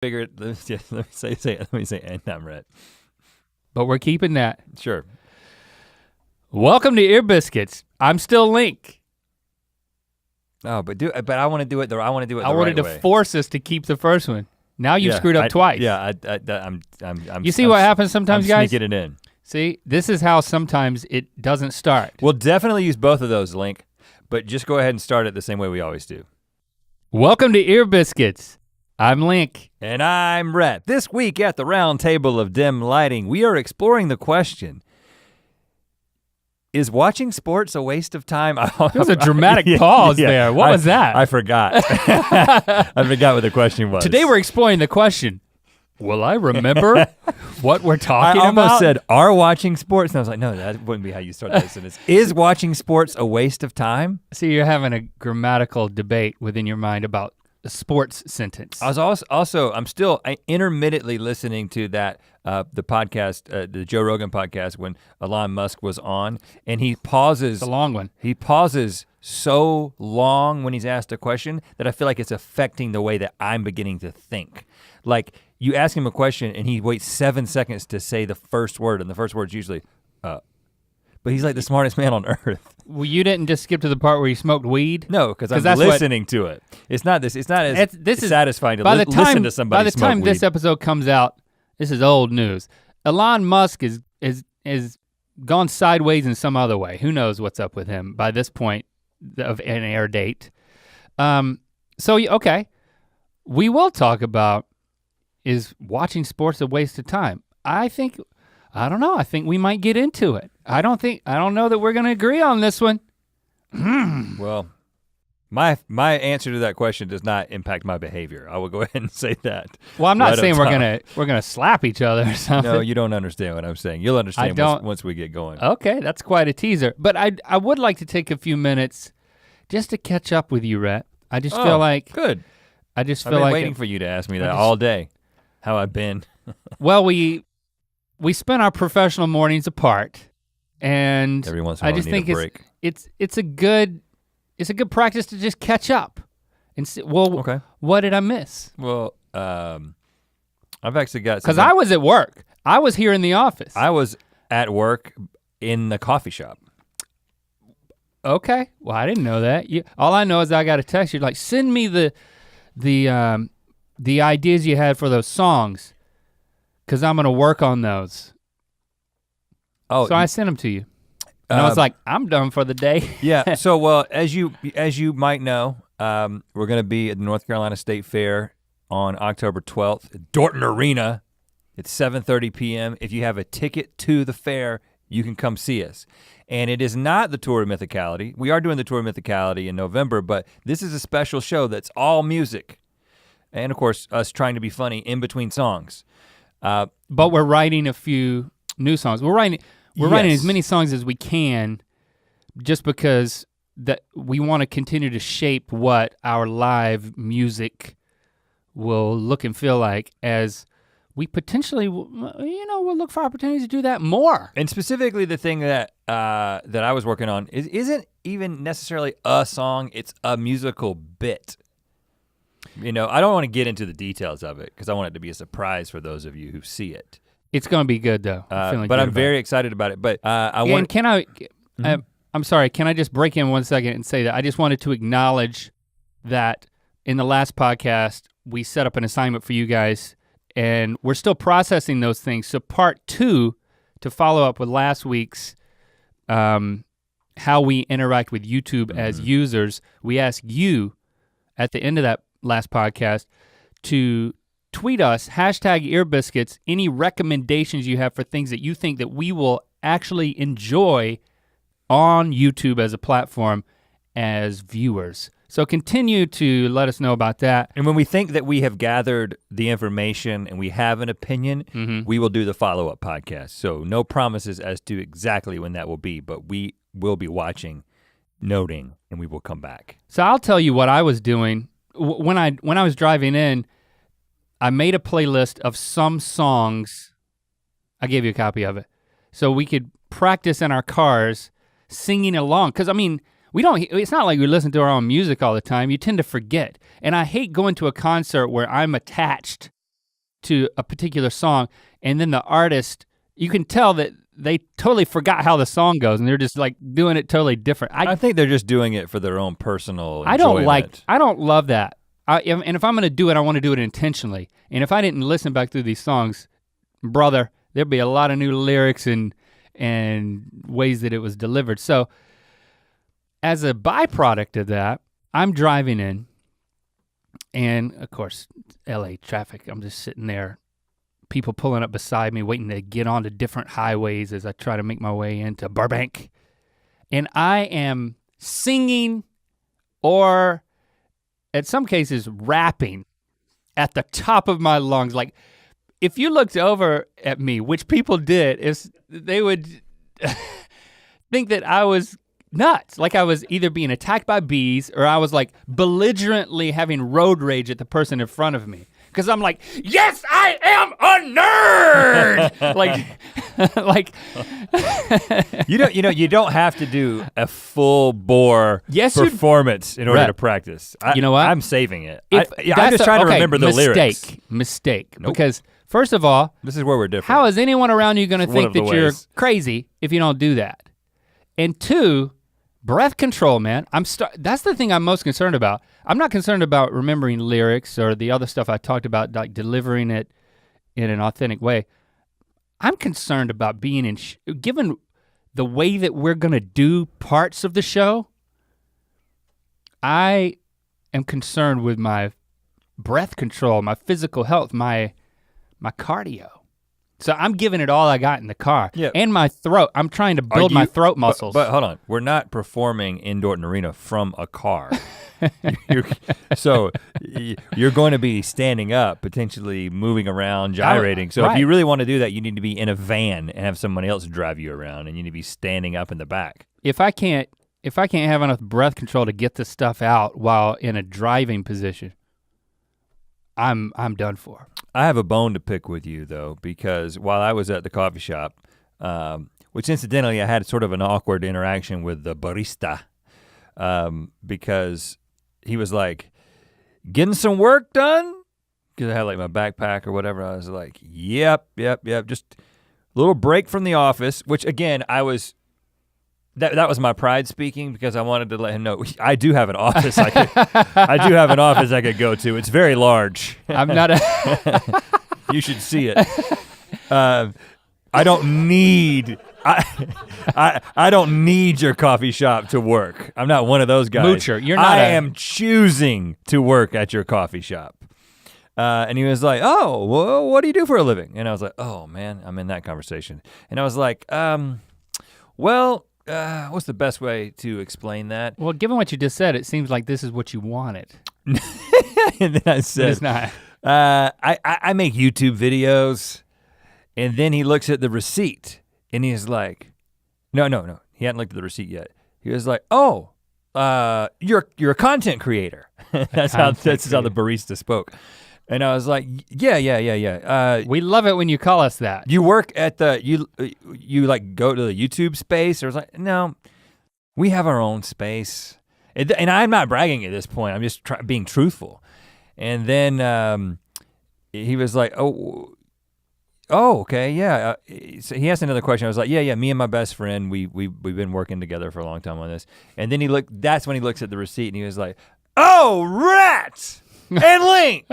Figured. Let me say, and I'm Rhett. But we're keeping that. Sure. Welcome to Ear Biscuits. I'm still Link. Oh, but I want to do it. I want to do it. I wanted to force us to keep the first one. Now you've screwed up twice. Yeah, I'm. You see what happens sometimes, guys? Sneaking it in. See, this is how sometimes it doesn't start. We'll definitely use both of those, Link, but just go ahead and start it the same way we always do. Welcome to Ear Biscuits. I'm Link. And I'm Rhett. This week at the round table of dim lighting, we are exploring the question, is watching sports a waste of time? There was a dramatic pause there. What was that? I forgot. I forgot what the question was. Today we're exploring the question. Will I remember what we're talking about? I almost said, are watching sports? And I was like, no, that wouldn't be how you start that sentence. Is watching sports a waste of time? See, you're having a grammatical debate within your mind about a sports sentence. I was I'm still intermittently listening to that, the podcast, the Joe Rogan podcast when Elon Musk was on, and he pauses. It's a long one. He pauses so long when he's asked a question that I feel like it's affecting the way that I'm beginning to think. Like you ask him a question and he waits 7 seconds to say the first word, and the first word's usually, but he's like the smartest man on earth. Well, you didn't just skip to the part where he smoked weed? No, because I'm listening to it. It's not as satisfying to listen to somebody By the time smoke this weed. episode comes out, this is old news. Elon Musk is gone sideways in some other way. Who knows what's up with him by this point of an air date. Okay, we will talk about, is watching sports a waste of time? I don't know, I think we might get into it. I don't know that we're gonna agree on this one. Well, my answer to that question does not impact my behavior. I will go ahead and say that. Well, I'm not saying we're gonna slap each other or something. No, you don't understand what I'm saying. You'll understand once we get going. Okay, that's quite a teaser. But I would like to take a few minutes just to catch up with you, Rhett. I just feel like good. I just feel I've been like waiting for you to ask me that all day. How I've been. Well, we spent our professional mornings apart, and every once in a while I just think a break. it's a good practice to just catch up and see, okay. What did I miss? Well, I've actually got because I was at work. I was here in the office. I was at work in the coffee shop. Okay, well I didn't know that. All I know is I got a text. You're like, send me the ideas you had for those songs, because I'm gonna work on those. Oh, so I sent them to you. And I was like, I'm done for the day. Yeah, so well, as you might know, we're gonna be at the North Carolina State Fair on October 12th at Dorton Arena. It's 7:30 p.m. If you have a ticket to the fair, you can come see us. And it is not the Tour of Mythicality. We are doing the Tour of Mythicality in November, but this is a special show that's all music. And of course, us trying to be funny in between songs. But we're writing a few new songs. We're writing as many songs as we can, just because that we want to continue to shape what our live music will look and feel like as we potentially, we'll look for opportunities to do that more. And specifically the thing that I was working on isn't even necessarily a song, it's a musical bit. I don't want to get into the details of it because I want it to be a surprise for those of you who see it. It's gonna be good though. I'm very excited about it. But I'm sorry, can I just break in 1 second and say that I just wanted to acknowledge that in the last podcast, we set up an assignment for you guys and we're still processing those things. So part 2, to follow up with last week's how we interact with YouTube as users, we asked you at the end of that last podcast to tweet us, #earbiscuits, any recommendations you have for things that you think that we will actually enjoy on YouTube as a platform as viewers. So continue to let us know about that. And when we think that we have gathered the information and we have an opinion, we will do the follow-up podcast. So no promises as to exactly when that will be, but we will be watching, noting, and we will come back. So I'll tell you what I was doing. When I was driving in, I made a playlist of some songs. I gave you a copy of it. So we could practice in our cars singing along. Cause I mean, it's not like we listen to our own music all the time. You tend to forget. And I hate going to a concert where I'm attached to a particular song, and then the artist, you can tell that they totally forgot how the song goes, and they're just like doing it totally different. I think they're just doing it for their own personal enjoyment. I don't love that. And if I'm gonna do it, I wanna do it intentionally. And if I didn't listen back through these songs, brother, there'd be a lot of new lyrics and ways that it was delivered. So as a byproduct of that, I'm driving in, and of course, LA traffic, I'm just sitting there, people pulling up beside me, waiting to get onto different highways as I try to make my way into Burbank. And I am singing, or in some cases rapping at the top of my lungs. Like, if you looked over at me, which people did, they would think that I was nuts. Like I was either being attacked by bees, or I was like belligerently having road rage at the person in front of me. Cause I'm like, yes, I am a nerd. like you don't have to do a full bore performance in order to practice. You know what? I'm saving it. I'm just trying to remember the lyrics. Mistake. Nope. Because first of all, this is where we're different. How is anyone around you gonna think that you're crazy if you don't do that? And two, breath control, man. That's the thing I'm most concerned about. I'm not concerned about remembering lyrics or the other stuff I talked about, like delivering it in an authentic way. I'm concerned about being given the way that we're gonna do parts of the show, I am concerned with my breath control, my physical health, my cardio. So I'm giving it all I got in the car. Yeah. And my throat. I'm trying to build my throat muscles. But hold on, we're not performing in Dorton Arena from a car. So you're going to be standing up, potentially moving around, gyrating. So if you really want to do that, you need to be in a van and have somebody else drive you around, and you need to be standing up in the back. If I can't have enough breath control to get this stuff out while in a driving position, I'm done for. I have a bone to pick with you though, because while I was at the coffee shop, which incidentally I had sort of an awkward interaction with the barista, because he was like, getting some work done? Because I had like my backpack or whatever. I was like, yep. Just a little break from the office, which again, that was my pride speaking, because I wanted to let him know I do have an office I could go to. It's very large. I'm not a You should see it. I don't need your coffee shop to work. I'm not one of those guys. Moocher, you're not. I am choosing to work at your coffee shop. And he was like, oh, well, what do you do for a living? And I was like, oh man, I'm in that conversation. And I was like, what's the best way to explain that? Well, given what you just said, it seems like this is what you wanted. And then I said, it's not. I make YouTube videos. And then he looks at the receipt and he's like, no. He hadn't looked at the receipt yet. He was like, oh, you're a content creator. That's how the barista spoke. And I was like, yeah. We love it when you call us that. You work at you like go to the YouTube space? Or I was like, no, we have our own space. And I'm not bragging at this point, I'm just being truthful. And then he was like, oh, okay, yeah. So he asked another question. I was like, yeah, me and my best friend, we've been working together for a long time on this. And then that's when he looks at the receipt and he was like, oh, Rhett and Link.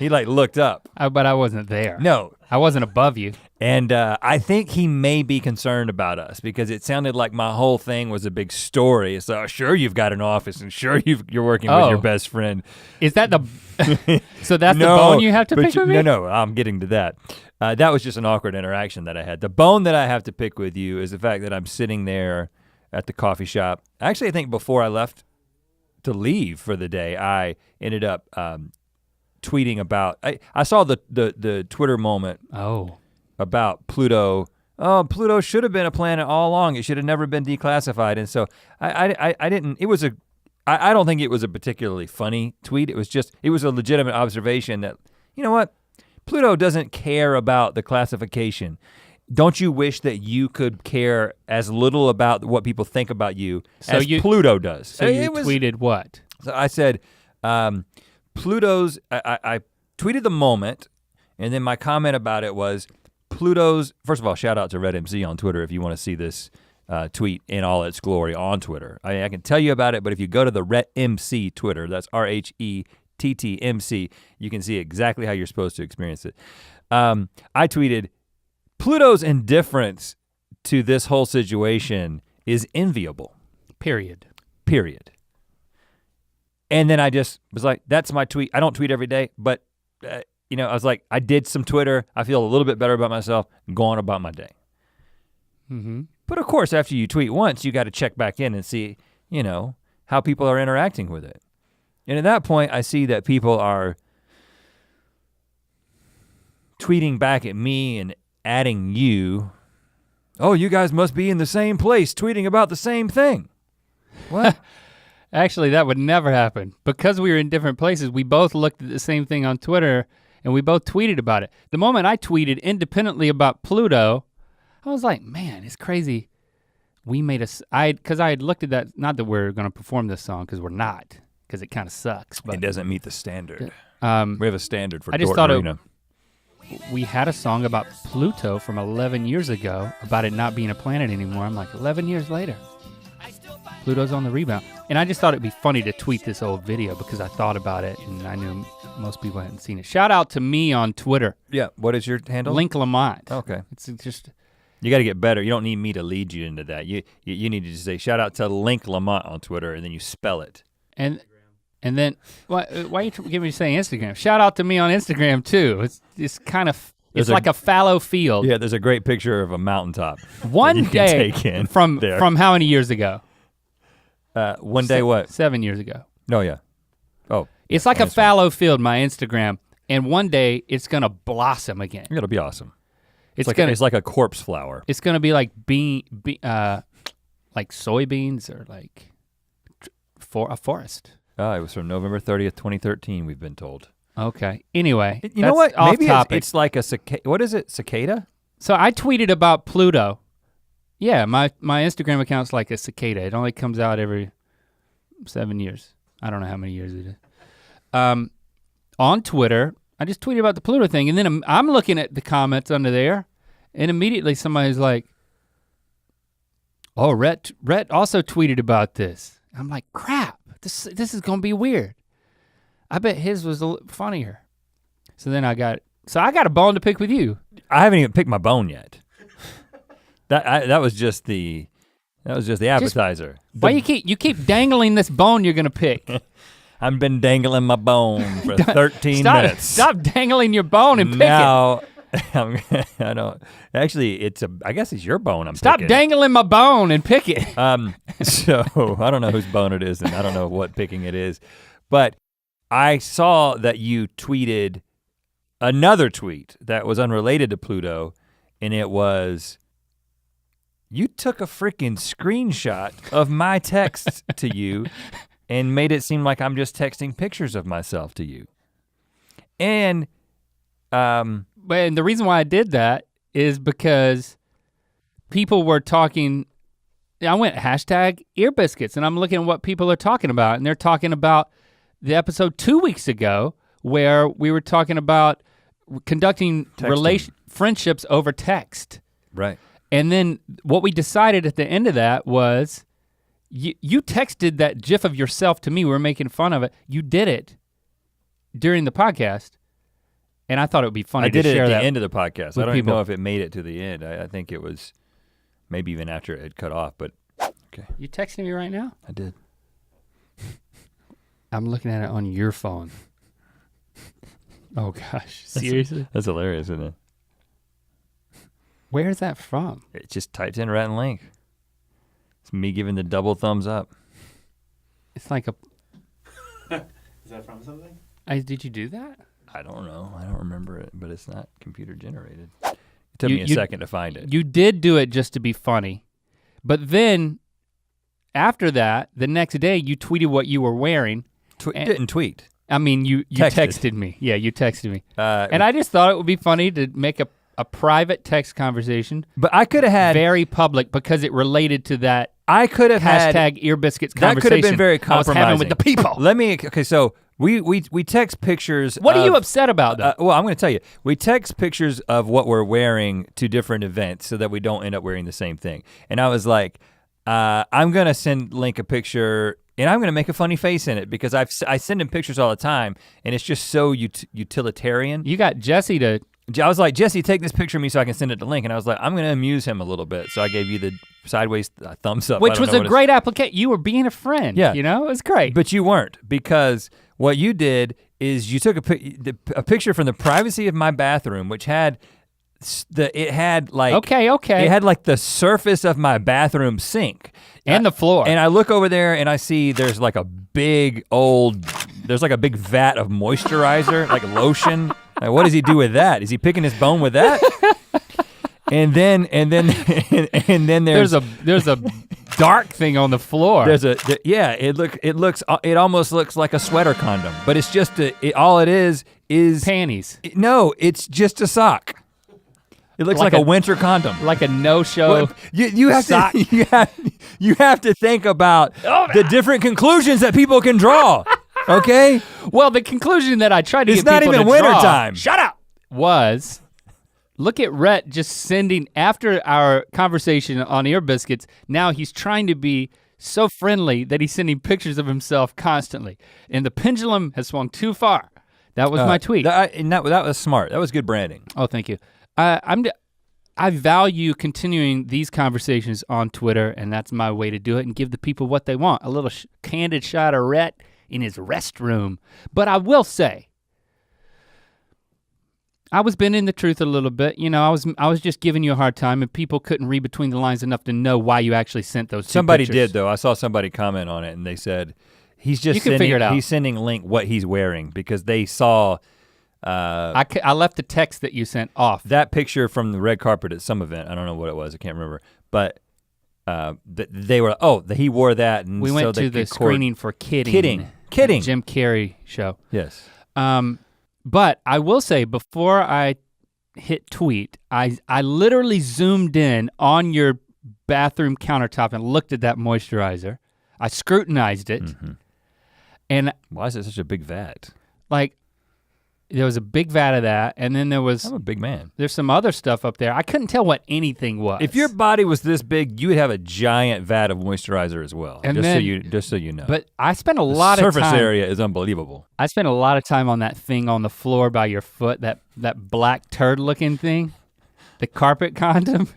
He like looked up. But I wasn't there. No. I wasn't above you. And I think he may be concerned about us, because it sounded like my whole thing was a big story. So sure you've got an office, and sure you're working with your best friend. Is that so that's the bone you have to pick with me? No, I'm getting to that. That was just an awkward interaction that I had. The bone that I have to pick with you is the fact that I'm sitting there at the coffee shop. Actually, I think before I left to leave for the day, I ended up tweeting about, I saw the Twitter moment about Pluto. Oh, Pluto should have been a planet all along. It should have never been declassified. And so I don't think it was a particularly funny tweet. It was a legitimate observation that, you know what? Pluto doesn't care about the classification. Don't you wish that you could care as little about what people think about you as Pluto does? So you tweeted what? So I said, Pluto's, I tweeted the moment, and then my comment about it was Pluto's, first of all, shout out to Rhett MC on Twitter if you wanna see this tweet in all its glory on Twitter. I can tell you about it, but if you go to the Rhett MC Twitter, that's RHETTMC, you can see exactly how you're supposed to experience it. I tweeted, Pluto's indifference to this whole situation is enviable. Period. And then I just was like, that's my tweet. I don't tweet every day, but I was like, I did some Twitter. I feel a little bit better about myself and go on about my day. Mm-hmm. But of course, after you tweet once, you gotta check back in and see, how people are interacting with it. And at that point, I see that people are tweeting back at me and adding you. Oh, you guys must be in the same place tweeting about the same thing. What? Actually, that would never happen. Because we were in different places, we both looked at the same thing on Twitter and we both tweeted about it. The moment I tweeted independently about Pluto, I was like, man, it's crazy. We made cause I had looked at that, not that we're gonna perform this song, cause we're not, cause it kind of sucks. But it doesn't meet the standard. We we have a standard for I just Dorton thought Arena. we had a song about Pluto from 11 years ago, about it not being a planet anymore. I'm like, 11 years later, Pluto's on the rebound. And I just thought it'd be funny to tweet this old video because I thought about it and I knew most people hadn't seen it. Shout out to me on Twitter. Yeah, what is your handle? Link Lamont. Okay. It's just. You gotta get better. You don't need me to lead you into that. You need to just say, shout out to Link Lamont on Twitter, and then you spell it. And then, why you giving me to say Instagram? Shout out to me on Instagram too. It's kind of, it's like a fallow field. Yeah, there's a great picture of a mountaintop. One day from how many years ago? One day what? 7 years ago. No, yeah. Oh. It's like a fallow field, my Instagram, and one day it's gonna blossom again. It'll be awesome. It's like a corpse flower. It's gonna be like like soybeans or like for a forest. It was from November 30th, 2013, we've been told. Okay, anyway. You know what, off maybe topic. it's like a cicada, what is it, cicada? So I tweeted about Pluto. Yeah, my Instagram account's like a cicada. It only comes out every 7 years. I don't know how many years it is. On Twitter, I just tweeted about the Pluto thing, and then I'm looking at the comments under there, and immediately somebody's like, oh, Rhett also tweeted about this. I'm like, crap, this is gonna be weird. I bet his was a little funnier. So then I got a bone to pick with you. I haven't even picked my bone yet. That was just the appetizer. Why you keep dangling this bone you're gonna pick? I've been dangling my bone for 13 minutes. Stop dangling your bone and pick it. Now, I don't, actually I guess it's your bone I'm Stop picking. dangling my bone and pick it. So I don't know whose bone it is and I don't know what picking it is, but I saw that you tweeted another tweet that was unrelated to Pluto, and it was, you took a freaking screenshot of my text to you and made it seem like I'm just texting pictures of myself to you. And the reason why I did that is because people were talking, I went hashtag ear biscuits, and I'm looking at what people are talking about, and they're talking about the episode 2 weeks ago where we were talking about conducting friendships over text. Right. And then what we decided at the end of that was, you texted that GIF of yourself to me, we were making fun of it. You did it during the podcast, and I thought it would be funny to share that. I did it at the end of the podcast. I don't even know if it made it to the end. I think it was maybe even after it had cut off, but okay. You texting me right now? I did. I'm looking at it on your phone. Oh gosh, seriously? That's hilarious, isn't it? Where is that from? It just typed in Rhett and Link. It's me giving the double thumbs up. It's like a. Is that from something? Did you do that? I don't know. I don't remember it, but it's not computer generated. It took me a second to find it. You did do it just to be funny, but then after that, the next day you tweeted what you were wearing. Didn't tweet. I mean, you texted me. Yeah, you texted me. And I just thought it would be funny to make a private text conversation. But I could have had very public because it related to that. I could have had hashtag ear biscuits that conversation. could have been very compromising. I was having with the people. Okay, so We text pictures. What are you upset about though? Well, I'm gonna tell you. We text pictures of what we're wearing to different events so that we don't end up wearing the same thing. And I was like, I'm gonna send Link a picture and I'm gonna make a funny face in it because I send him pictures all the time and it's just so utilitarian. You got Jesse to. I was like, Jesse, take this picture of me so I can send it to Link. And I was like, I'm gonna amuse him a little bit. So I gave you the sideways thumbs up. Which was a great application. You were being a friend, you know? It was great. But you weren't, because what you did is you took a picture from the privacy of my bathroom, which had it had like the surface of my bathroom sink. And the floor. And I look over there and I see there's like a big vat of moisturizer, like lotion. Like, what does he do with that? Is he picking his bone with that? and then there's a dark thing on the floor. It almost looks like a sweater condom, but it's just all it is panties. No, it's just a sock. It looks like a winter condom. Like a no-show. Well, you have sock. You have to think about the different conclusions that people can draw. Okay? Well, the conclusion that I tried to get people to draw. It's not even winter time. Shut up. Was, look at Rhett just sending, after our conversation on Ear Biscuits, now he's trying to be so friendly that he's sending pictures of himself constantly. And the pendulum has swung too far. That was my tweet. That was smart. That was good branding. Oh, thank you. I value continuing these conversations on Twitter, and that's my way to do it and give the people what they want. A little candid shot of Rhett in his restroom. But I will say, I was bending the truth a little bit. You know, I was just giving you a hard time and people couldn't read between the lines enough to know why you actually sent those two Somebody pictures. did though. I saw somebody comment on it and they said, he's sending Link what he's wearing because they saw I left the text that you sent off. That picture from the red carpet at some event, I don't know what it was, I can't remember. But they were, he wore that. And we went to the screening for Kidding. Jim Carrey show. Yes. But I will say, before I hit tweet, I literally zoomed in on your bathroom countertop and looked at that moisturizer. I scrutinized it. Mm-hmm. And why is it such a big vat? Like, there was a big vat of that, and then there was— I'm a big man. There's some other stuff up there. I couldn't tell what anything was. If your body was this big, you would have a giant vat of moisturizer as well. And just so you know. But I spent a lot of time— surface area is unbelievable. I spent a lot of time on that thing on the floor by your foot, that black turd looking thing, the carpet condom.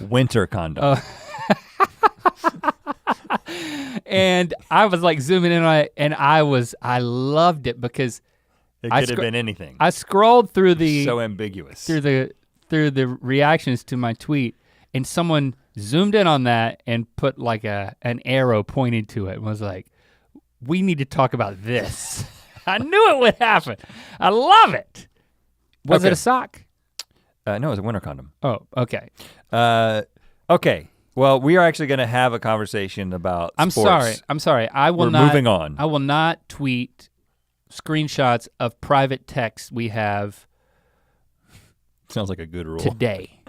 Winter condom. And I was like zooming in on it, and I loved it because it could have been anything. I scrolled through the— so ambiguous. Through the reactions to my tweet, and someone zoomed in on that and put like an arrow pointing to it and was like, we need to talk about this. I knew it would happen. I love it. Was it a sock? No, it was a winter condom. Oh, okay. Okay. Well, we are actually gonna have a conversation about sports. I'm sorry. We're moving on. I will not tweet screenshots of private texts we have. Sounds like a good rule. Today,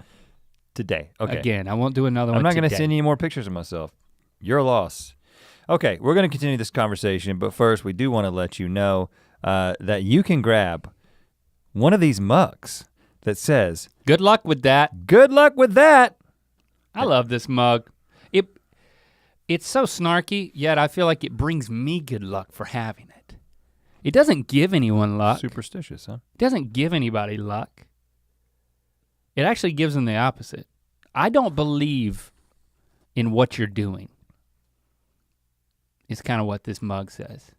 okay. Again, I won't do another one. I'm not gonna send any more pictures of myself. Your loss. Okay, we're gonna continue this conversation, but first we do wanna let you know that you can grab one of these mugs that says, "Good luck with that." Good luck with that. I love this mug. It's so snarky, yet I feel like it brings me good luck for having it. It doesn't give anyone luck. Superstitious, huh? It doesn't give anybody luck. It actually gives them the opposite. I don't believe in what you're doing. It's kind of what this mug says.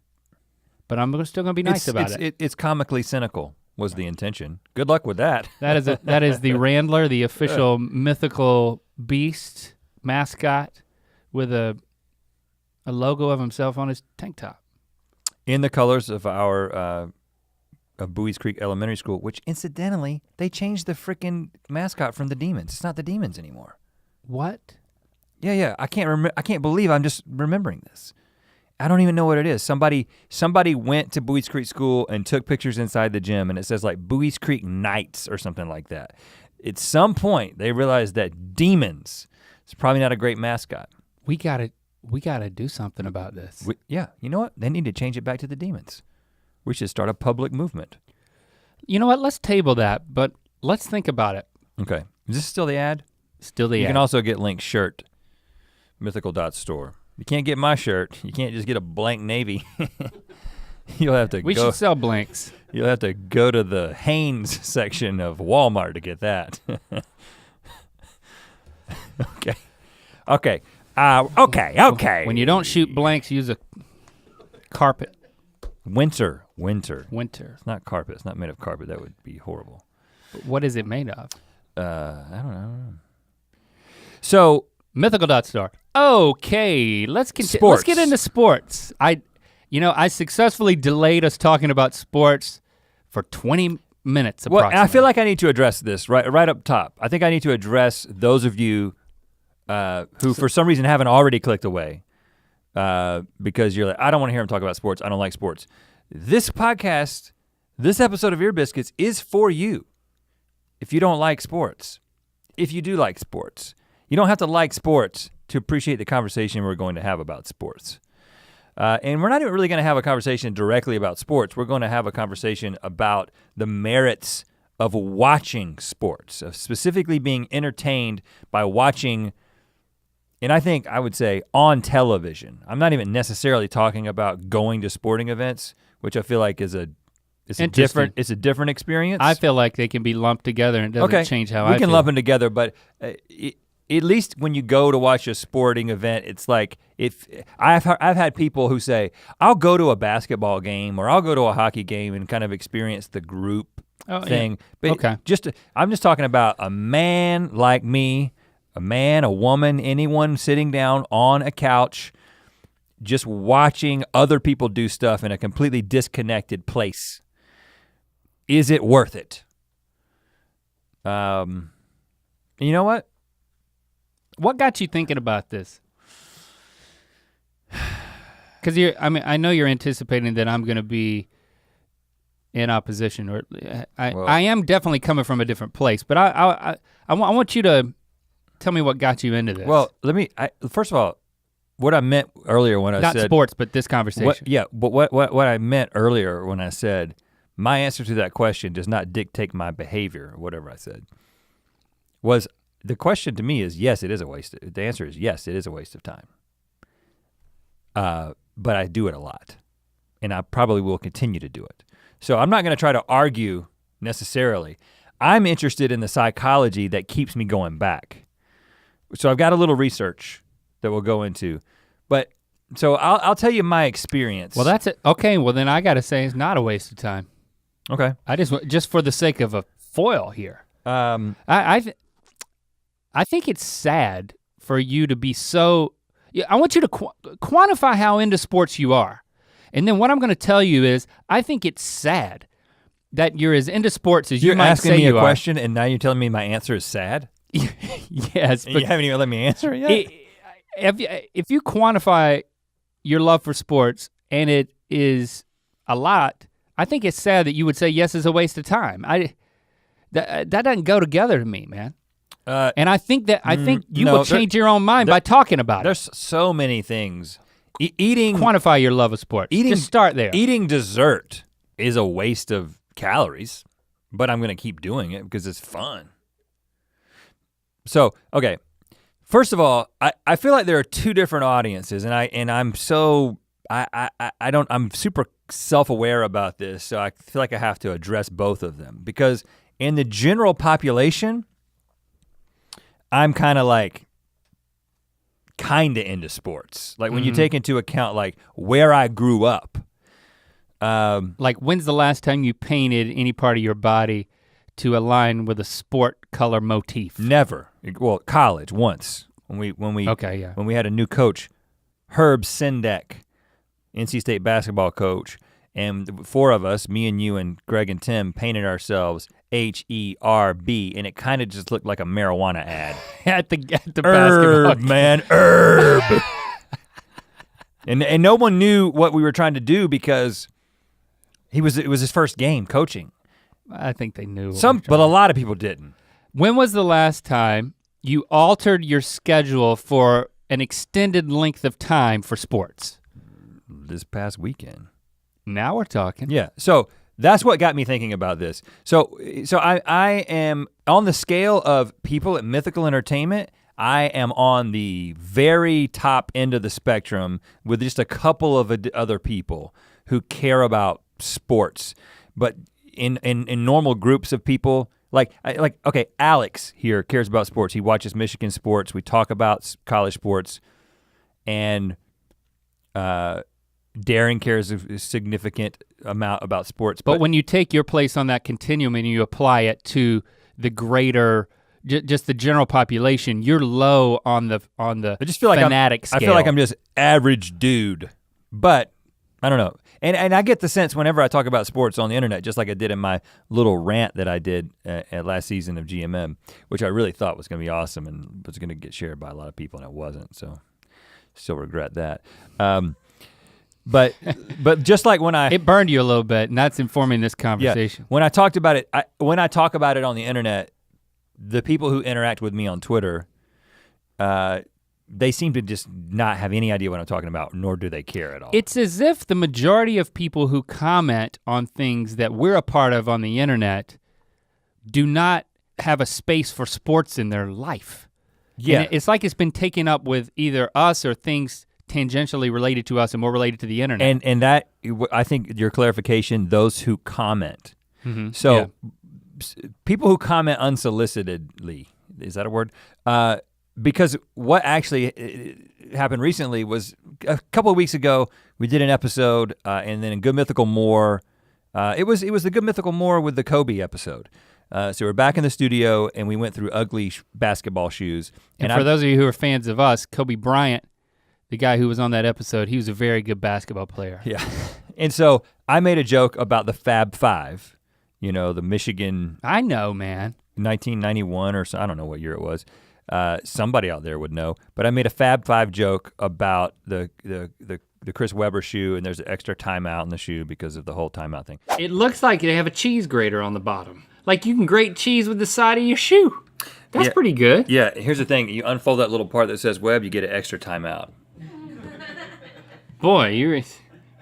But I'm still gonna be nice about it. It's comically cynical was the intention. Good luck with that. That is the Randler, the official mythical beast mascot with a logo of himself on his tank top. In the colors of our of Bowie's Creek Elementary School, which incidentally, they changed the frickin' mascot from the Demons. It's not the Demons anymore. What? Yeah, I can't believe I'm just remembering this. I don't even know what it is. Somebody went to Bowie's Creek School and took pictures inside the gym, and it says like Bowie's Creek Knights or something like that. At some point, they realized that Demons is probably not a great mascot. We gotta do something about this. You know what? They need to change it back to the Demons. We should start a public movement. You know what, let's table that, but let's think about it. Okay, is this still the ad? Still the ad. You can also get Link's shirt, mythical.store. You can't get my shirt. You can't just get a blank navy. You'll have to We should sell blanks. You'll have to go to the Hanes section of Walmart to get that. Okay. Okay. When you don't shoot blanks, use a carpet. Winter. Winter. It's not carpet, it's not made of carpet, that would be horrible. But what is it made of? I don't know. So, Mythical.store. Okay, let's continue. Sports. Let's get into sports. I successfully delayed us talking about sports for 20 minutes approximately. well, I feel like I need to address this right up top. I think I need to address those of you who for some reason haven't already clicked away because you're like, I don't wanna hear him talk about sports, I don't like sports. This podcast, this episode of Ear Biscuits is for you. If you don't like sports, if you do like sports, you don't have to like sports to appreciate the conversation we're going to have about sports. And we're not even really gonna have a conversation directly about sports. We're gonna have a conversation about the merits of watching sports, of specifically being entertained by watching, and I would say on television. I'm not even necessarily talking about going to sporting events, which I feel like is a different experience. I feel like they can be lumped together and it doesn't change how I feel. We can lump them together, but at least when you go to watch a sporting event, it's like, if I've had people who say, I'll go to a basketball game or I'll go to a hockey game and kind of experience the group thing. Yeah. But I'm just talking about a man like me, a man, a woman, anyone sitting down on a couch, just watching other people do stuff in a completely disconnected place. Is it worth it? You know what? What got you thinking about this? Because I know you're anticipating that I'm gonna be in opposition, or I am definitely coming from a different place, but I want you to tell me what got you into this. Well, first of all, what I meant earlier when I said- Not sports, but this conversation. But what I meant earlier when I said, my answer to that question does not dictate my behavior, or whatever I said, was the question to me is, yes, it is a waste. The answer is yes, it is a waste of time. But I do it a lot, and I probably will continue to do it. So I'm not gonna try to argue necessarily. I'm interested in the psychology that keeps me going back. So I've got a little research that we'll go into, but so I'll tell you my experience. Well, that's it. Okay, well then I gotta say it's not a waste of time. Okay. I just for the sake of a foil here. I think it's sad for you to be so, I want you to quantify how into sports you are. And then what I'm gonna tell you is, I think it's sad that you're as into sports as you might say you are. You're asking me a question and now you're telling me my answer is sad? Yes, but you haven't even let me answer it yet? If you quantify your love for sports, and it is a lot, I think it's sad that you would say yes is a waste of time. That doesn't go together to me, man. And I think you will change your own mind by talking about it. There's so many things. Quantify your love of sports. Just start there. Eating dessert is a waste of calories, but I'm gonna keep doing it because it's fun. So, okay. First of all, I feel like there are two different audiences, and I'm super self-aware about this, so I feel like I have to address both of them, because in the general population, I'm kinda into sports. Like when you take into account like where I grew up. Like when's the last time you painted any part of your body to align with a sport color motif? Never. Well, college once when we had a new coach, Herb Sendek, NC State basketball coach, and the four of us, me and you and Greg and Tim, painted ourselves HERB, and it kind of just looked like a marijuana ad. at the basketball game. Man, herb. and no one knew what we were trying to do because it was his first game coaching. I think they knew. But a lot of people didn't. When was the last time you altered your schedule for an extended length of time for sports? This past weekend. Now we're talking. Yeah, so that's what got me thinking about this. So I am on the scale of people at Mythical Entertainment, I am on the very top end of the spectrum with just a couple of other people who care about sports. But in normal groups of people, like okay, Alex here cares about sports. He watches Michigan sports. We talk about college sports, and Darren cares a significant amount about sports. But when you take your place on that continuum and you apply it to the greater, just the general population, you're low on the I just feel like fanatic scale. I feel like I'm just average dude, but I don't know. And I get the sense whenever I talk about sports on the internet, just like I did in my little rant that I did at last season of GMM, which I really thought was gonna be awesome and was gonna get shared by a lot of people, and it wasn't, so still regret that. But just like when it burned you a little bit, and that's informing this conversation. Yeah, when I talked about it, when I talk about it on the internet, the people who interact with me on Twitter, they seem to just not have any idea what I'm talking about, nor do they care at all. It's as if the majority of people who comment on things that we're a part of on the internet do not have a space for sports in their life. Yeah. And it's like it's been taken up with either us or things tangentially related to us and more related to the internet. And that, I think your clarification, those who comment. Mm-hmm. So people who comment unsolicitedly, is that a word? Because what actually happened recently was a couple of weeks ago, we did an episode and then in Good Mythical More, it was the Good Mythical More with the Kobe episode. So we're back in the studio and we went through ugly basketball shoes. And for those of you who are fans of us, Kobe Bryant, the guy who was on that episode, he was a very good basketball player. Yeah, and so I made a joke about the Fab Five, you know, the Michigan. I know, man. 1991 or so, I don't know what year it was. Somebody out there would know, but I made a Fab Five joke about the Chris Webber shoe, and there's an extra timeout in the shoe because of the whole timeout thing. It looks like they have a cheese grater on the bottom. Like you can grate cheese with the side of your shoe. That's pretty good. Yeah, here's the thing, you unfold that little part that says Webb, you get an extra timeout. Boy, you're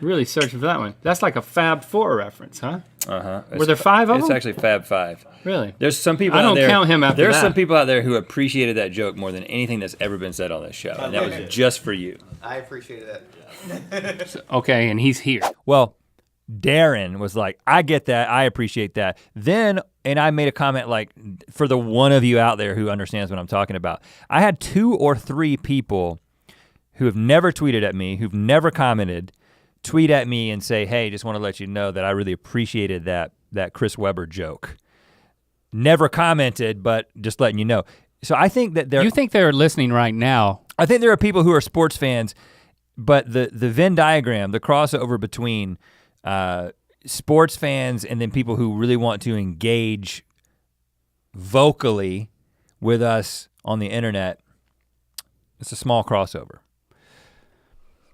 really searching for that one. That's like a Fab Four reference, huh? Uh-huh. Were there 5 of them? It's actually Fab Five. Really? There's some people I out there. don't count him after There's that. some people out there who appreciated that joke more than anything that's ever been said on this show, and that was just for you. I appreciated that. Okay, and he's here. Well, Darren was like, I get that, I appreciate that. Then, and I made a comment like, for the one of you out there who understands what I'm talking about, I had 2 or 3 people who have never tweeted at me, who've never commented, tweet at me and say, hey, just wanna let you know that I really appreciated that Chris Webber joke. Never commented, but just letting you know. So I think that You think they're listening right now? I think there are people who are sports fans, but the Venn diagram, the crossover between sports fans and then people who really want to engage vocally with us on the internet, it's a small crossover.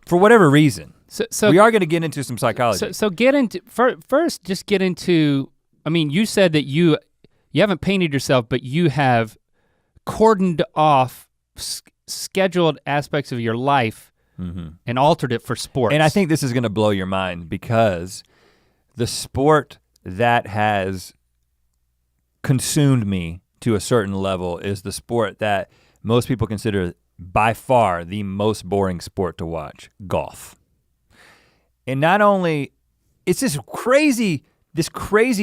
For whatever reason. So we are gonna get into some psychology. So get into, first just get into, I mean, you said that you haven't painted yourself, but you have cordoned off scheduled aspects of your life and altered it for sports. And I think this is gonna blow your mind because the sport that has consumed me to a certain level is the sport that most people consider by far the most boring sport to watch, golf. And not only, it's this crazy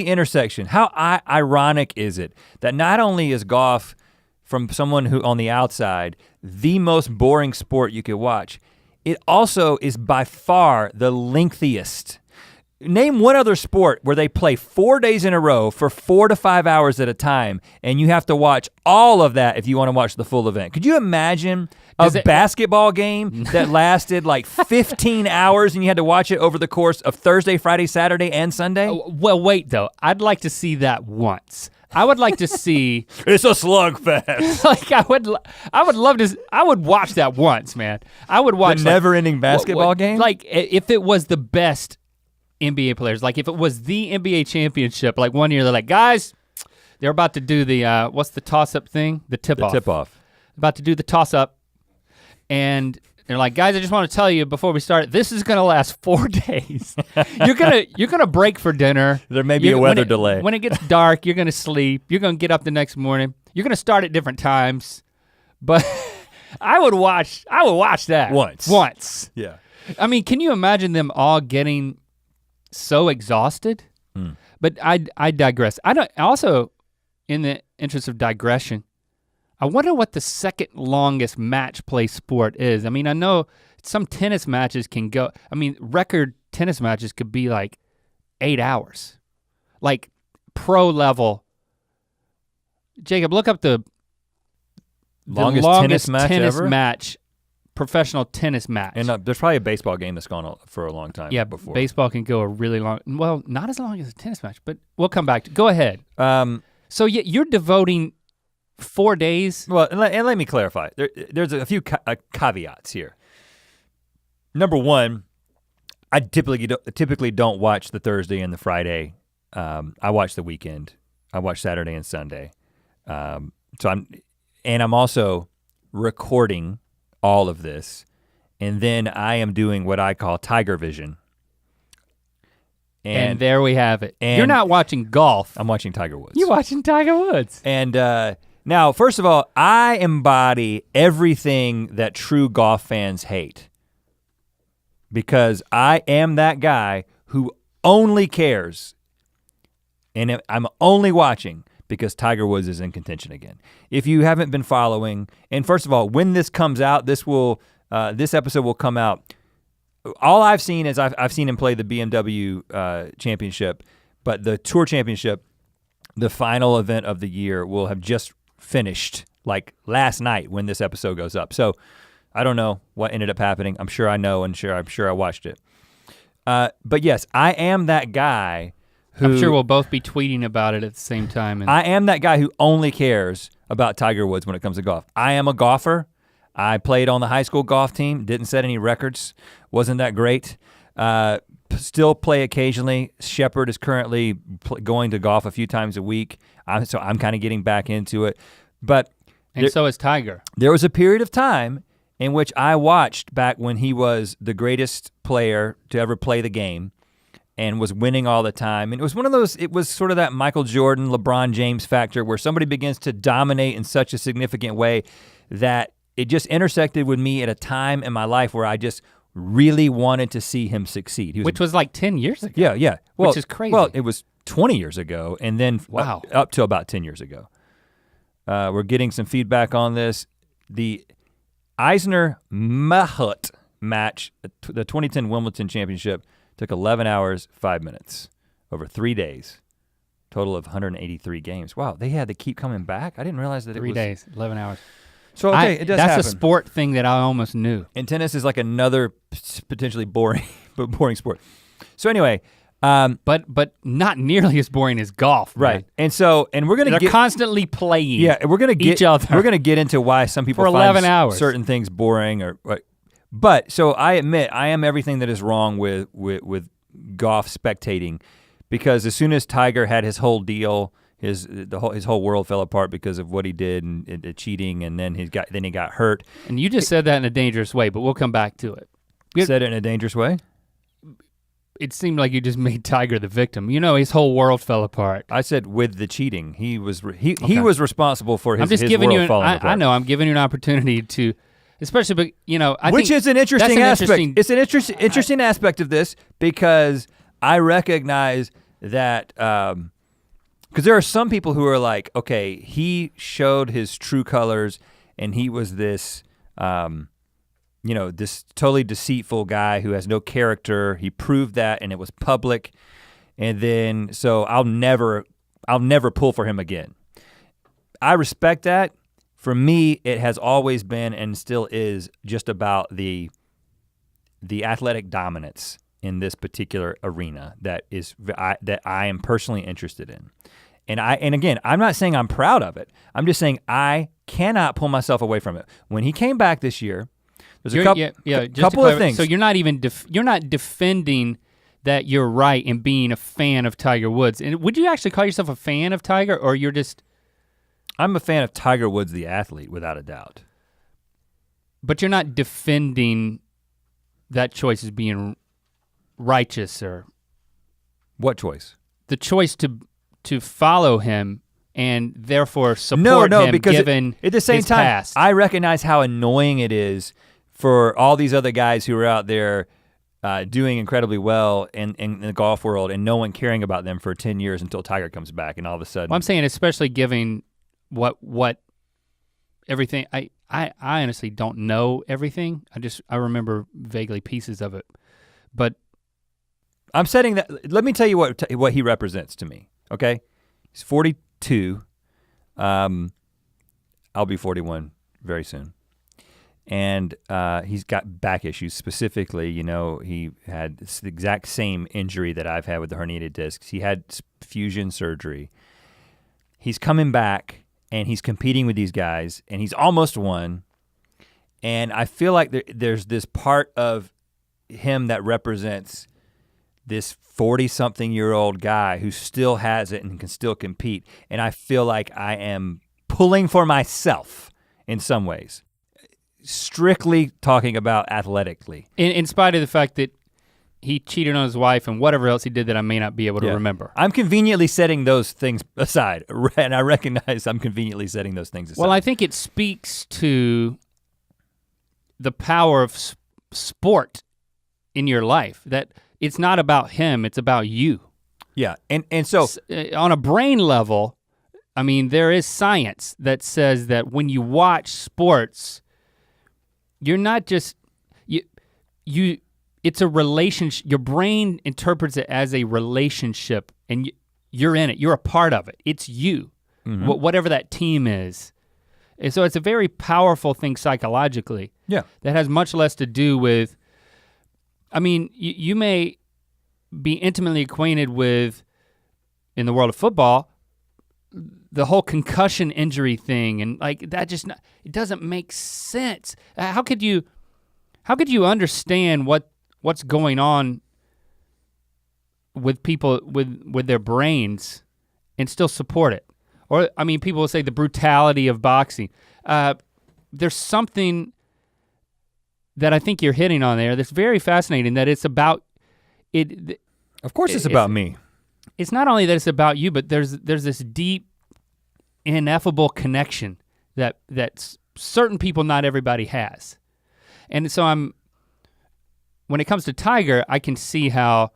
intersection. How ironic is it that not only is golf, from someone who on the outside, the most boring sport you could watch, it also is by far the lengthiest. Name one other sport where they play 4 days in a row for 4 to 5 hours at a time, and you have to watch all of that if you wanna watch the full event. Could you imagine a basketball game that lasted like 15 hours and you had to watch it over the course of Thursday, Friday, Saturday, and Sunday? Well, wait though, I'd like to see that once. I would like to see. It's a slugfest. Like I would love to, I would watch that once, man. I would watch the never-ending basketball game? Like if it was the best NBA players, like if it was the NBA championship, like one year they're like, guys, they're about to do the, what's the toss-up thing? The tip-off. The tip-off. About to do the toss-up. And They're like, guys, I just want to tell you before we start, this is gonna last 4 days. You're gonna break for dinner. There may be a weather delay. When it gets dark, you're gonna sleep. You're gonna get up the next morning. You're gonna start at different times. But I would watch that. Once. Yeah. I mean, can you imagine them all getting so exhausted? But I digress. Also, in the interest of digression, I wonder what the second longest match play sport is. I mean, I know some tennis matches can go, record tennis matches could be like 8 hours. Like pro level. Jacob, look up the longest tennis match, professional tennis match. And there's probably a baseball game that's gone on for a long time. Yeah, before. Baseball can go a really long, well, not as long as a tennis match, but we'll come back to, go ahead. So you're devoting 4 days? Well, and let me clarify. There's a few caveats here. Number one, I typically don't watch the Thursday and the Friday. I watch the weekend. I watch Saturday and Sunday. I'm also recording all of this, and then I am doing what I call Tiger Vision. And there we have it. You're not watching golf. I'm watching Tiger Woods. You're watching Tiger Woods. And now, first of all, I embody everything that true golf fans hate, because I am that guy who only cares, and I'm only watching because Tiger Woods is in contention again. If you haven't been following, and first of all, when this comes out, this episode will come out. All I've seen is I've seen him play the BMW championship, but the Tour Championship, the final event of the year, will have just finished like last night when this episode goes up. So I don't know what ended up happening. I'm sure I know, and I'm sure I watched it. But yes, I am that guy who, I'm sure we'll both be tweeting about it at the same time. I am that guy who only cares about Tiger Woods when it comes to golf. I am a golfer. I played on the high school golf team, didn't set any records, wasn't that great. Still play occasionally. Shepard is currently going to golf a few times a week, so I'm kind of getting back into it. So is Tiger. There was a period of time in which I watched back when he was the greatest player to ever play the game and was winning all the time. And it was one of those, it was sort of that Michael Jordan, LeBron James factor where somebody begins to dominate in such a significant way that it just intersected with me at a time in my life where I just really wanted to see him succeed. Which was like 10 years ago. Yeah. Well, which is crazy. Well, it was 20 years ago and then wow. up to about 10 years ago. We're getting some feedback on this. The Eisner-Mahut match, the 2010 Wimbledon Championship, took 11 hours, 5 minutes over 3 days. Total of 183 games. Wow, they had to keep coming back? I didn't realize that it was 3 days, 11 hours. So okay, it does happen. That's a sport thing that I almost knew. And tennis is like another potentially boring sport. So anyway, but not nearly as boring as golf. Right. Man. And we're gonna They're constantly playing. Yeah, we're gonna get each other. We're gonna get into why some people for 11 hours. certain things boring but so I admit I am everything that is wrong with golf spectating, because as soon as Tiger had his whole deal, his whole world fell apart because of what he did and cheating, and then he got hurt. And you just said that in a dangerous way, but we'll come back to it. Said it in a dangerous way? It seemed like you just made Tiger the victim. You know, his whole world fell apart. I said with the cheating. He was responsible for his, I'm just his giving world you falling apart. I know, I'm giving you an opportunity to, especially, but you know, Which is an interesting aspect. It's an interesting aspect of this, because I recognize that, because there are some people who are like, okay, he showed his true colors and he was this, this totally deceitful guy who has no character. He proved that and it was public. And then, so I'll never pull for him again. I respect that. For me, it has always been and still is just about the athletic dominance in this particular arena that I am personally interested in. And again, I'm not saying I'm proud of it. I'm just saying I cannot pull myself away from it. When he came back this year, there's a couple of things. So you're not even you're not defending that you're right in being a fan of Tiger Woods. And would you actually call yourself a fan of Tiger, or you're just? I'm a fan of Tiger Woods, the athlete, without a doubt. but you're not defending that choice as being righteous or. What choice? The choice to follow him and therefore support him because given at the same his time, past. I recognize how annoying it is for all these other guys who are out there doing incredibly well in the golf world and no one caring about them for 10 years until Tiger comes back and all of a sudden. Well, I'm saying especially giving what everything, I honestly don't know everything. I remember vaguely pieces of it, but. I'm setting that, let me tell you what he represents to me, okay? He's 42, I'll be 41 very soon. And he's got back issues specifically, he had the exact same injury that I've had with the herniated discs. He had fusion surgery. He's coming back and he's competing with these guys and he's almost won. And I feel like there's this part of him that represents this 40-something-year-old guy who still has it and can still compete. And I feel like I am pulling for myself in some ways. Strictly talking about athletically. In spite of the fact that he cheated on his wife and whatever else he did that I may not be able to remember. I'm conveniently setting those things aside, and I recognize I'm conveniently setting those things aside. Well, I think it speaks to the power of sport in your life, that it's not about him, it's about you. Yeah, and so. On a brain level, I mean, there is science that says that when you watch sports, you're not just, it's a relationship, your brain interprets it as a relationship and you're in it, you're a part of it, it's you, whatever that team is. And so it's a very powerful thing psychologically. Yeah. That has much less to do with, I mean, you may be intimately acquainted with, in the world of football, the whole concussion injury thing and like that just, it doesn't make sense. How could you understand what's going on with people with their brains and still support it? Or I mean, people will say the brutality of boxing. There's something that I think you're hitting on there that's very fascinating, that it's about it. Of course it's about me. It's not only that it's about you, but there's this deep, ineffable connection that certain people, not everybody has. And so when it comes to Tiger, I can see how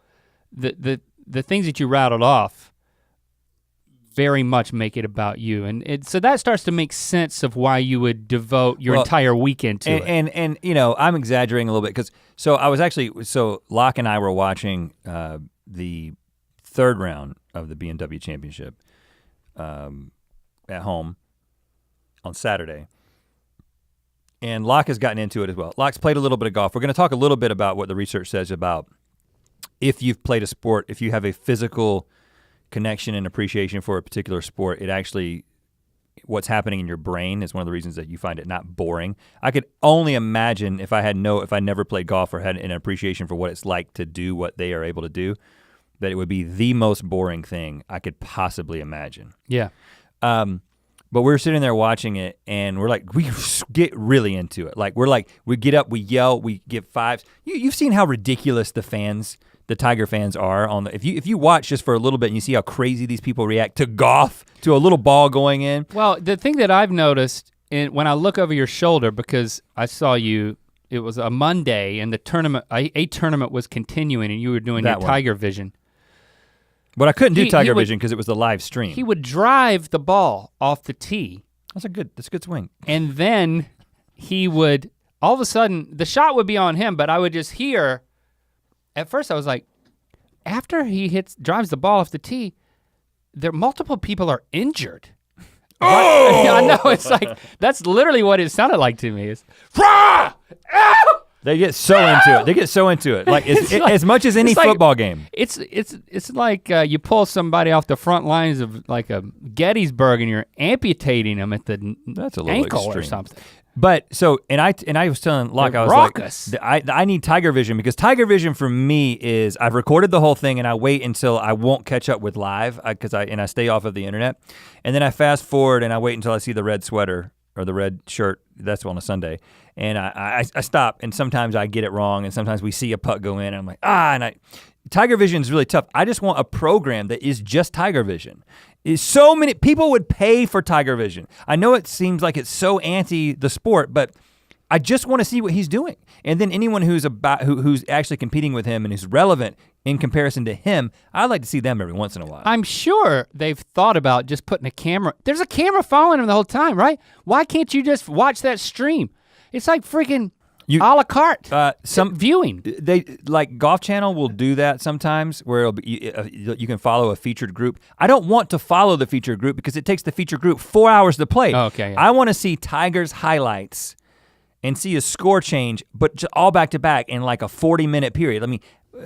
the things that you rattled off very much make it about you. And so that starts to make sense of why you would devote your entire weekend to it. And I'm exaggerating a little bit because Locke and I were watching the third round of the BMW Championship at home on Saturday. And Locke has gotten into it as well. Locke's played a little bit of golf. We're gonna talk a little bit about what the research says about if you've played a sport, if you have a physical connection and appreciation for a particular sport, it actually, what's happening in your brain is one of the reasons that you find it not boring. I could only imagine if I never played golf or had an appreciation for what it's like to do what they are able to do, that it would be the most boring thing I could possibly imagine. Yeah. But we're sitting there watching it and we're like, we get really into it. Like we get up, we yell, we give fives. You've seen how ridiculous the Tiger fans are on if you watch just for a little bit and you see how crazy these people react to golf, to a little ball going in. Well, the thing that I've noticed when I look over your shoulder, because I saw you, it was a Monday and the tournament, a tournament was continuing and you were doing your Tiger Vision. But I couldn't do Tiger Vision because it was the live stream. He would drive the ball off the tee. That's a good swing. And then he would, all of a sudden, the shot would be on him, but I would just hear, at first I was like, after he drives the ball off the tee, multiple people are injured. Oh! I know, it's like, that's literally what it sounded like to me. It's, rah! Ow! They get so into it. They get so into it. Like, as much as any football game. It's like you pull somebody off the front lines of like a Gettysburg and you're amputating them at the ankle extreme. Or something. But so, and I was telling Locke, I was raucous. like, I need Tiger Vision because Tiger Vision for me is I've recorded the whole thing and I wait until I won't catch up with live because I stay off of the internet, and then I fast forward and I wait until I see the red sweater or the red shirt, that's on a Sunday. And I stop, and sometimes I get it wrong, and sometimes we see a puck go in, and I'm like, Tiger Vision is really tough. I just want a program that is just Tiger Vision. So many people would pay for Tiger Vision. I know it seems like it's so anti the sport, but I just want to see what he's doing. And then anyone who's actually competing with him and is relevant in comparison to him, I'd like to see them every once in a while. I'm sure they've thought about just putting a camera. There's a camera following him the whole time, right? Why can't you just watch that stream? It's like freaking a la carte some viewing. They like Golf Channel will do that sometimes, where it'll be, you can follow a featured group. I don't want to follow the featured group because it takes the featured group 4 hours to play. Oh, okay. Yeah. I want to see Tiger's highlights and see a score change, but all back to back in like a 40-minute period. I mean,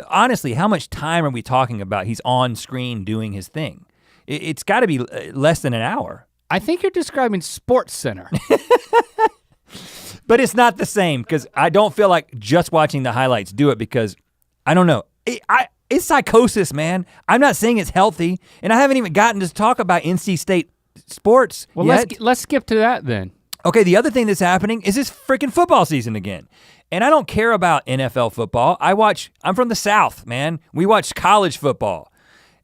honestly, how much time are we talking about? He's on screen doing his thing. It's got to be less than an hour. I think you're describing Sports Center. But it's not the same, because I don't feel like just watching the highlights do it, because I don't know. It's psychosis, man. I'm not saying it's healthy, and I haven't even gotten to talk about NC State sports yet. Let's skip to that then. Okay, the other thing that's happening is this freaking football season again. And I don't care about NFL football. I'm from the South, man. We watch college football.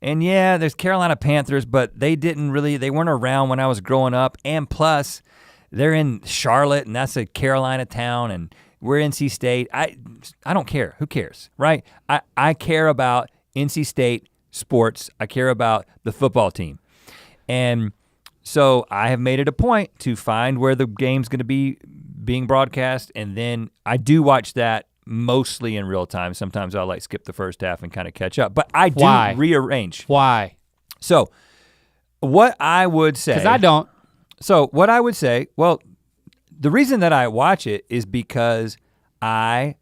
And yeah, there's Carolina Panthers, but they weren't around when I was growing up. And plus, they're in Charlotte, and that's a Carolina town, and we're NC State. I don't care, who cares, right? I care about NC State sports. I care about the football team. And so I have made it a point to find where the game's gonna be being broadcast, and then I do watch that mostly in real time. Sometimes I'll like skip the first half and kind of catch up, but I do rearrange. Why? So what I would say. Because I don't. So what I would say, well, the reason that I watch it is because Can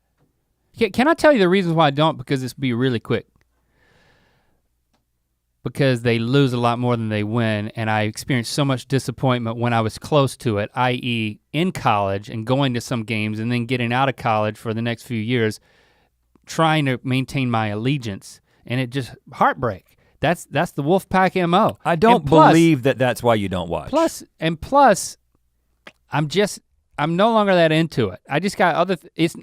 I tell you the reasons why I don't? Because this will be really quick. Because they lose a lot more than they win, and I experienced so much disappointment when I was close to it, i.e. in college and going to some games and then getting out of college for the next few years, trying to maintain my allegiance, and it just heartbreak. That's the Wolfpack MO. I don't believe that that's why you don't watch. Plus, I'm no longer that into it. I just got other, it's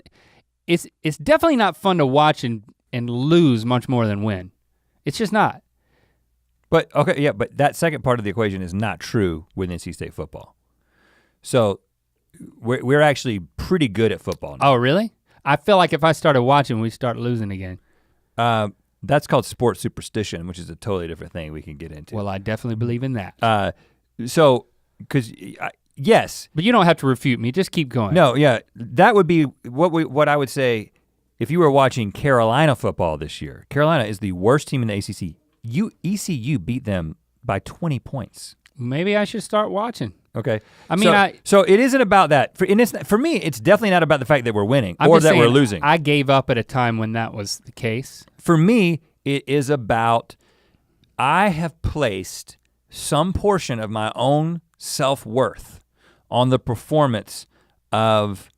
definitely not fun to watch and lose much more than win. It's just not. But okay, yeah, but that second part of the equation is not true with NC State football. So we're actually pretty good at football now. Oh, really? I feel like if I started watching, we start losing again. That's called sports superstition, which is a totally different thing we can get into. Well, I definitely believe in that. Yes. But you don't have to refute me, just keep going. No, yeah, that would be what I would say if you were watching Carolina football this year. Carolina is the worst team in the ACC. ECU beat them by 20 points. Maybe I should start watching. Okay. I mean, so it isn't about that. For me, it's definitely not about the fact that we're winning or that we're losing. I gave up at a time when that was the case. For me, it is about, I have placed some portion of my own self-worth on the performance of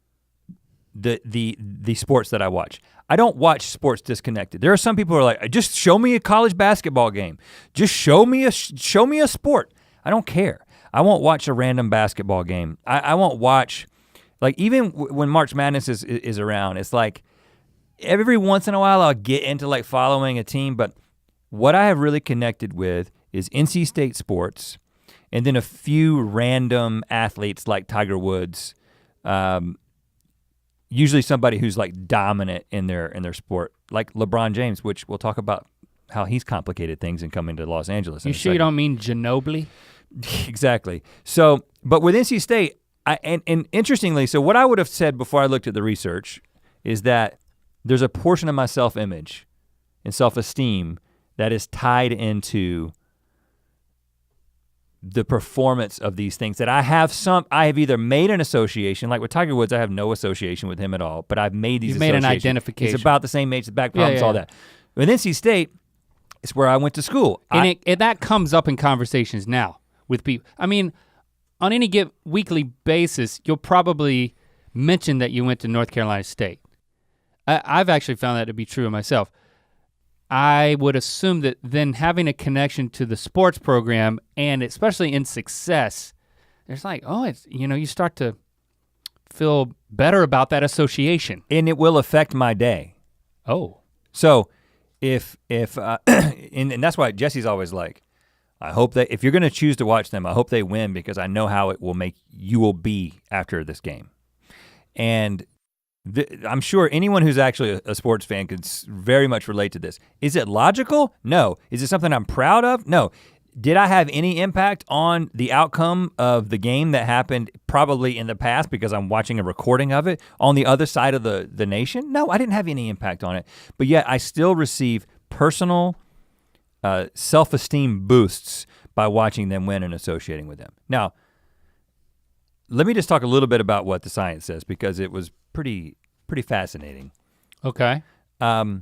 the sports that I watch. I don't watch sports disconnected. There are some people who are like, just show me a college basketball game. Just show me a sport. I don't care. I won't watch a random basketball game. I won't watch, like even when March Madness is around, it's like every once in a while I'll get into like following a team, but what I have really connected with is NC State sports, and then a few random athletes like Tiger Woods, usually somebody who's like dominant in their sport, like LeBron James, which we'll talk about how he's complicated things and coming to Los Angeles. You sure you don't mean Ginobili? Exactly. So, but with NC State, and interestingly, so what I would have said before I looked at the research is that there's a portion of my self-image and self-esteem that is tied into the performance of these things that I have either made an association, like with Tiger Woods, I have no association with him at all, but I've made these associations. You've made an identification. He's about the same age, the back problems, all that. With NC State, it's where I went to school. And that comes up in conversations now with people. I mean, on any weekly basis, you'll probably mention that you went to North Carolina State. I've actually found that to be true of myself. I would assume that then having a connection to the sports program, and especially in success, It's like, oh, it's, you start to feel better about that association. And it will affect my day. Oh. So if and that's why Jesse's always like, I hope that if you're gonna choose to watch them, I hope they win because I know how it will make you will be after this game. And I'm sure anyone who's actually a sports fan could very much relate to this. Is it logical? No. Is it something I'm proud of? No. Did I have any impact on the outcome of the game that happened probably in the past because I'm watching a recording of it on the other side of the nation? No, I didn't have any impact on it. But yet I still receive personal self-esteem boosts by watching them win and associating with them. Now, let me just talk a little bit about what the science says because it was pretty fascinating. Okay.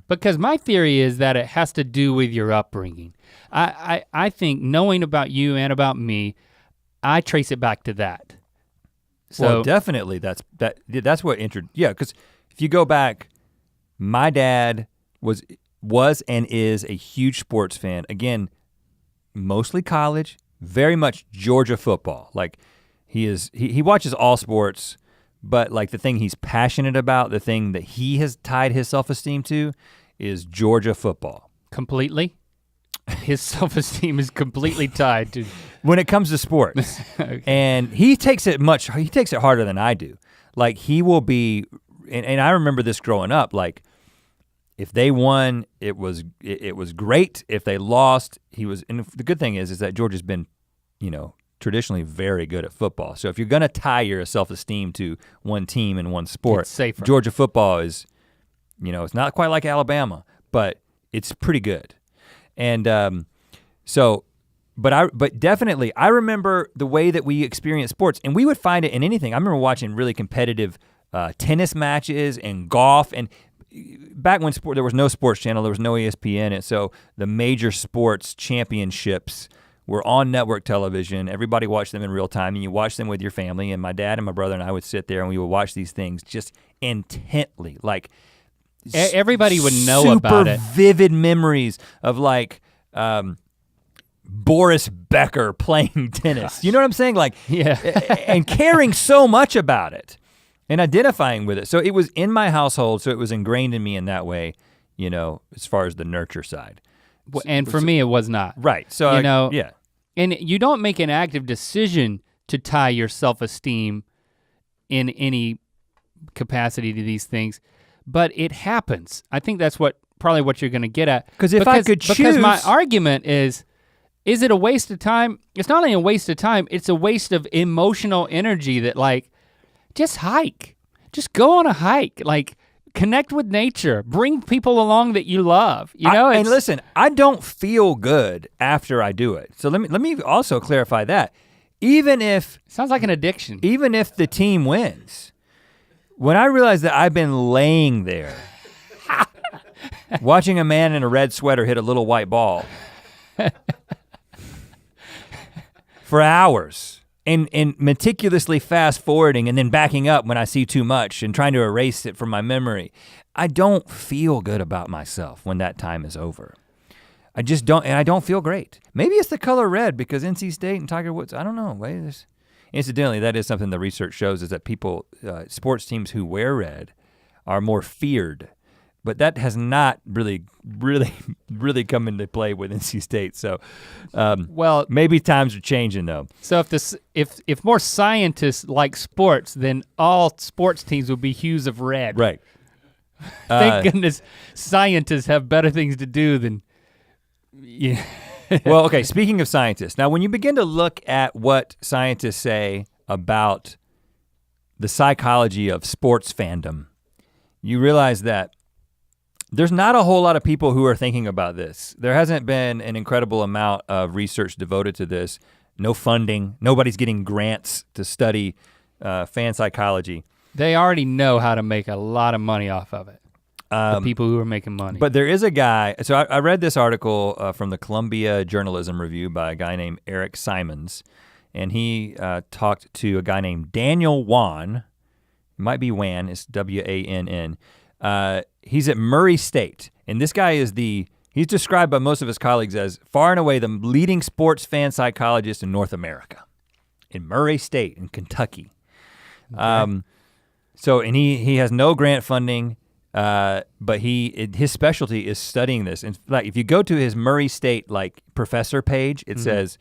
Because my theory is that it has to do with your upbringing. I think knowing about you and about me, I trace it back to that. So well, definitely that's what because if you go back, my dad was and is a huge sports fan. Again, mostly college, very much Georgia football. Like he watches all sports, but like the thing he's passionate about, the thing that he has tied his self-esteem to is Georgia football. Completely? His self-esteem is completely tied to when it comes to sports. Okay. And he takes it harder than I do. Like he will be, and I remember this growing up, like if they won, it was great. If they lost, and the good thing is that Georgia's been, traditionally very good at football. So if you're gonna tie your self-esteem to one team and one sport, it's safer. Georgia football is, it's not quite like Alabama, but it's pretty good. And but definitely, I remember the way that we experienced sports, and we would find it in anything. I remember watching really competitive tennis matches and golf, and back when there was no sports channel, there was no ESPN, and so the major sports championships were on network television. Everybody watched them in real time, and you watched them with your family, and my dad and my brother and I would sit there and we would watch these things just intently, like everybody would know about it. Super vivid memories of like Boris Becker playing tennis. Gosh. You know what I'm saying? Like, yeah. And caring so much about it and identifying with it. So it was in my household, so it was ingrained in me in that way, as far as the nurture side. And for me, it was not. Right, so yeah. And you don't make an active decision to tie your self-esteem in any capacity to these things, but it happens. I think that's probably what you're gonna get at. Because I could choose. Because my argument is it a waste of time? It's not only a waste of time, it's a waste of emotional energy that like, just hike. Just go on a hike. Like, connect with nature, bring people along that you love, and listen, I don't feel good after I do it. So let me also clarify that. Even if sounds like an addiction. Even if the team wins, when I realize that I've been laying there watching a man in a red sweater hit a little white ball for hours. And meticulously fast forwarding and then backing up when I see too much and trying to erase it from my memory. I don't feel good about myself when that time is over. I just don't, and I don't feel great. Maybe it's the color red because NC State and Tiger Woods, I don't know. Incidentally, that is something the research shows is that people, sports teams who wear red are more feared. But that has not really come into play with NC State. So, well, maybe times are changing though. So if more scientists like sports, then all sports teams would be hues of red. Right. Thank goodness scientists have better things to do than, yeah. Well, okay, speaking of scientists, now when you begin to look at what scientists say about the psychology of sports fandom, you realize that there's not a whole lot of people who are thinking about this. There hasn't been an incredible amount of research devoted to this. No funding, nobody's getting grants to study fan psychology. They already know how to make a lot of money off of it. The people who are making money. But there is a guy, so I read this article from the Columbia Journalism Review by a guy named Eric Simons, and he talked to a guy named Daniel Wan, it might be Wan, it's W-A-N-N. He's at Murray State, and this guy is he's described by most of his colleagues as far and away the leading sports fan psychologist in North America. in Murray State in Kentucky. Okay. So he has no grant funding, but his specialty is studying this. And like if you go to his Murray State like professor page, it says,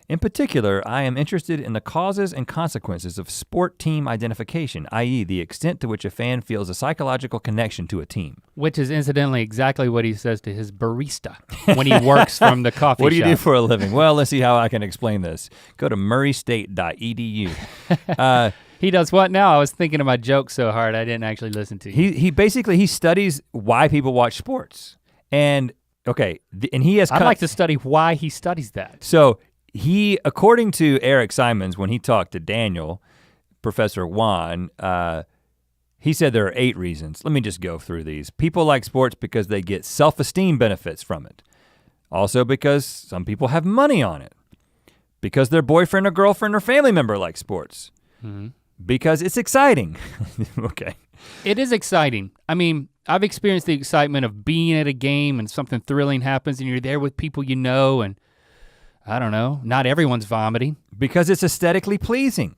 in particular, I am interested in the causes and consequences of sport team identification, i.e. the extent to which a fan feels a psychological connection to a team. Which is incidentally exactly what he says to his barista when he works from the coffee shop. What do you do for a living? Well, let's see how I can explain this. Go to murraystate.edu. He does what now? I was thinking of my joke so hard I didn't actually listen to you. He studies why people watch sports. And okay, and he has I'd like to study why he studies that. So he, according to Eric Simons, when he talked to Daniel, Professor Juan, he said there are 8 reasons. Let me just go through these. People like sports because they get self-esteem benefits from it. Also because some people have money on it. Because their boyfriend or girlfriend or family member likes sports. Because it's exciting. Okay. It is exciting. I mean, I've experienced the excitement of being at a game and something thrilling happens and you're there with people you know and I don't know, not everyone's vomiting. Because it's aesthetically pleasing.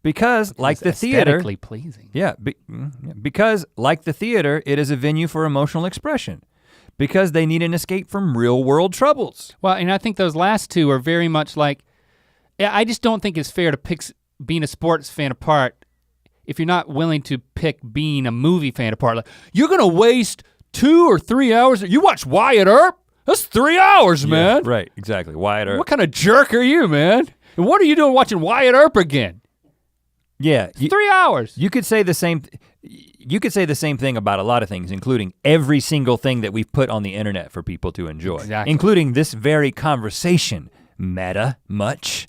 Because like the theater. Aesthetically pleasing. Yeah, because like the theater, it is a venue for emotional expression. Because they need an escape from real world troubles. Well, and I think those last 2 are very much like, I just don't think it's fair to pick being a sports fan apart if you're not willing to pick being a movie fan apart. Like, you're gonna waste 2 or 3 hours, you watch Wyatt Earp? That's 3 hours, man. Yeah, right, exactly, Wyatt Earp. What kind of jerk are you, man? And what are you doing watching Wyatt Earp again? Yeah. 3 hours. You could say the same thing about a lot of things, including every single thing that we've put on the internet for people to enjoy. Exactly. Including this very conversation, meta much.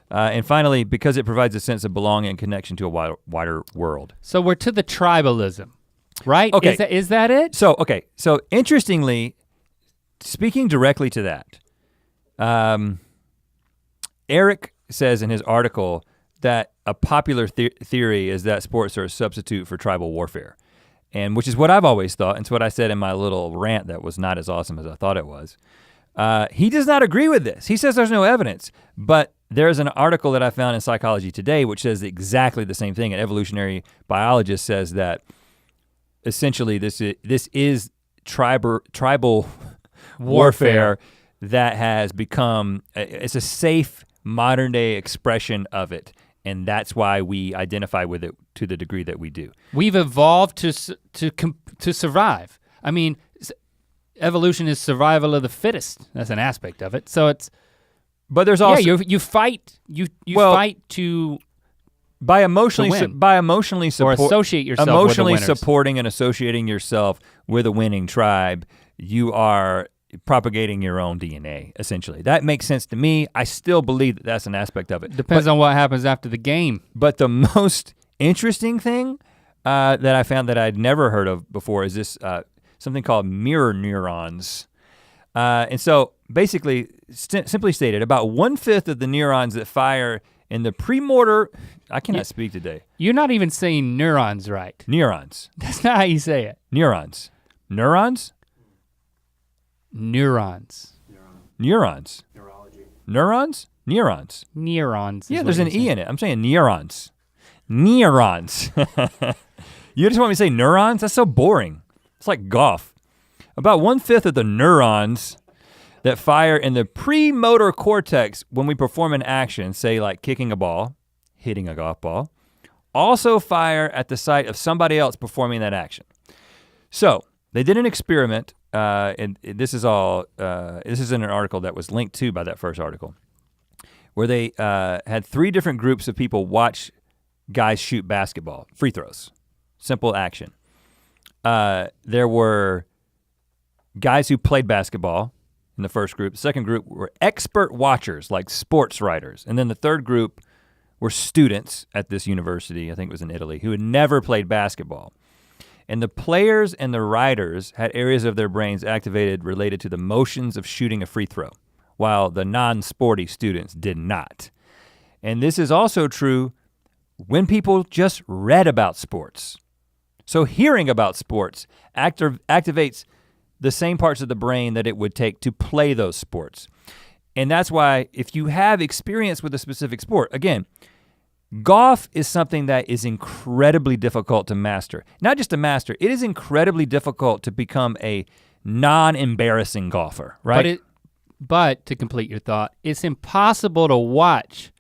And finally, because it provides a sense of belonging and connection to a wider world. So we're to the tribalism, right? Okay. Is that it? So interestingly, speaking directly to that, Eric says in his article that a popular theory is that sports are a substitute for tribal warfare. And which is what I've always thought, and it's what I said in my little rant that was not as awesome as I thought it was. He does not agree with this. He says there's no evidence, but there's an article that I found in Psychology Today which says exactly the same thing. An evolutionary biologist says that essentially this is tribal warfare that has become, it's a safe modern day expression of it. And that's why we identify with it to the degree that we do. We've evolved to survive. I mean, evolution is survival of the fittest. That's an aspect of it. So it's, but there's also you fight. You fight to by emotionally or associate yourself emotionally with the winners. Supporting and associating yourself with a winning tribe. You are propagating your own DNA, essentially. That makes sense to me. I still believe that that's an aspect of it. Depends on what happens after the game. But the most interesting thing that I found that I'd never heard of before is this something called mirror neurons. And so basically, simply stated, about 1/5 of the neurons that fire in the premotor, I cannot speak today. You're not even saying neurons right. Neurons. That's not how you say it. Neurons. Neurons? Neurons. Neurons. Neurology. Neurons? Neurons. Neurons. Yeah, there's an E in it. I'm saying neurons. Neurons. You just want me to say neurons? That's so boring. It's like golf. About 1/5 of the neurons that fire in the premotor cortex when we perform an action, say like kicking a ball, hitting a golf ball, also fire at the site of somebody else performing that action. So they did an experiment, and this is in an article that was linked to by that first article, where they had 3 different groups of people watch guys shoot basketball, free throws, simple action. There were guys who played basketball in the first group. The second group were expert watchers, like sports writers. And then the third group were students at this university, I think it was in Italy, who had never played basketball. And the players and the writers had areas of their brains activated related to the motions of shooting a free throw, while the non-sporty students did not. And this is also true when people just read about sports. So hearing about sports activates the same parts of the brain that it would take to play those sports. And that's why if you have experience with a specific sport, again, golf is something that is incredibly difficult to master. Not just to master, it is incredibly difficult to become a non-embarrassing golfer, right? But to complete your thought, it's impossible to watch,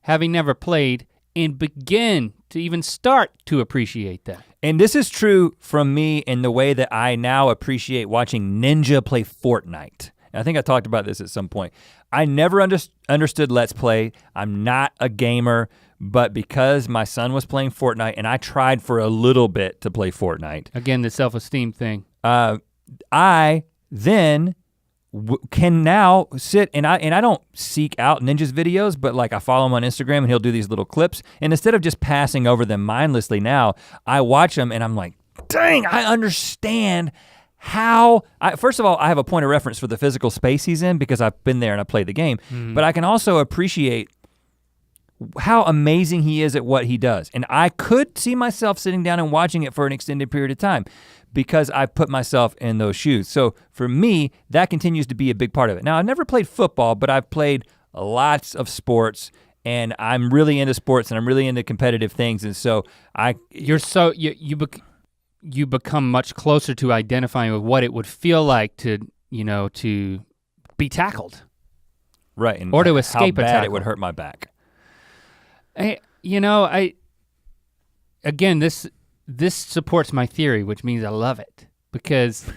having never played, and begin to even start to appreciate that. And this is true from me in the way that I now appreciate watching Ninja play Fortnite. I think I talked about this at some point. I never understood Let's Play. I'm not a gamer, but because my son was playing Fortnite and I tried for a little bit to play Fortnite. Again, the self-esteem thing. I then can now sit and I don't seek out Ninja's videos, but like I follow him on Instagram and he'll do these little clips. And instead of just passing over them mindlessly now, I watch them and I'm like, dang, I understand how, first of all, I have a point of reference for the physical space he's in because I've been there and I played the game, but I can also appreciate how amazing he is at what he does. And I could see myself sitting down and watching it for an extended period of time because I put myself in those shoes. So for me, that continues to be a big part of it. Now, I've never played football, but I've played lots of sports and I'm really into sports and I'm really into competitive things. And so you become much closer to identifying with what it would feel like to be tackled. Right, and or to escape how bad a tackle. it would hurt my back. Again, this supports my theory, which means I love it because,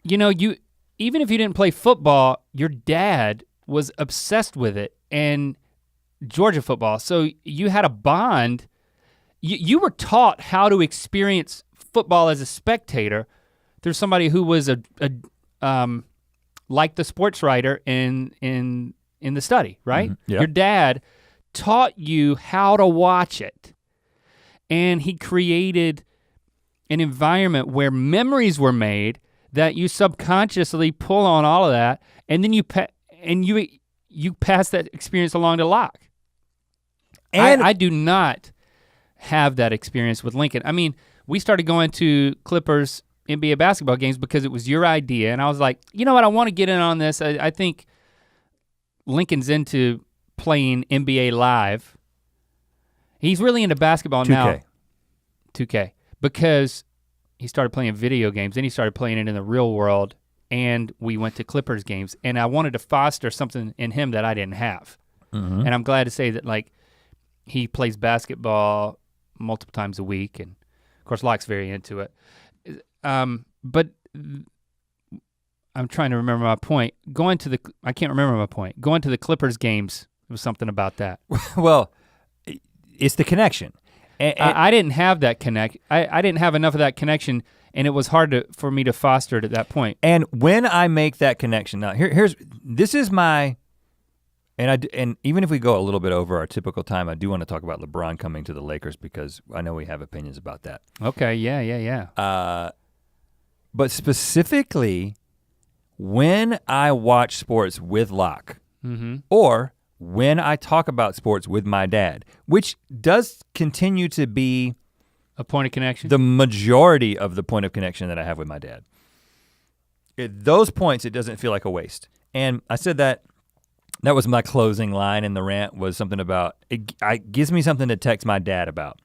you even if you didn't play football, your dad was obsessed with it and Georgia football. So you had a bond. You were taught how to experience football as a spectator through somebody who was like the sports writer in the study, right? Mm-hmm. Yep. Your dad taught you how to watch it. And he created an environment where memories were made that you subconsciously pull on all of that, and then you pass that experience along to Locke. And I do not have that experience with Lincoln. I mean, we started going to Clippers NBA basketball games because it was your idea, and I was like, you know what, I want to get in on this. I think Lincoln's into playing NBA Live. He's really into basketball 2K. now. 2K. Because he started playing video games, then he started playing it in the real world, and we went to Clippers games, and I wanted to foster something in him that I didn't have. Mm-hmm. And I'm glad to say that he plays basketball multiple times a week, and of course Locke's very into it. But I'm trying to remember my point. I can't remember my point. Going to the Clippers games, it was something about that. Well, it's the connection. And I didn't have that connect. I didn't have enough of that connection, and it was hard for me to foster it at that point. And when I make that connection, now this is my, and even if we go a little bit over our typical time, I do want to talk about LeBron coming to the Lakers because I know we have opinions about that. Okay, yeah. But specifically, when I watch sports with Locke, or when I talk about sports with my dad, which does continue to be a point of connection, the majority of the point of connection that I have with my dad. At those points, it doesn't feel like a waste. And I said that was my closing line in the rant, was something about, it gives me something to text my dad about.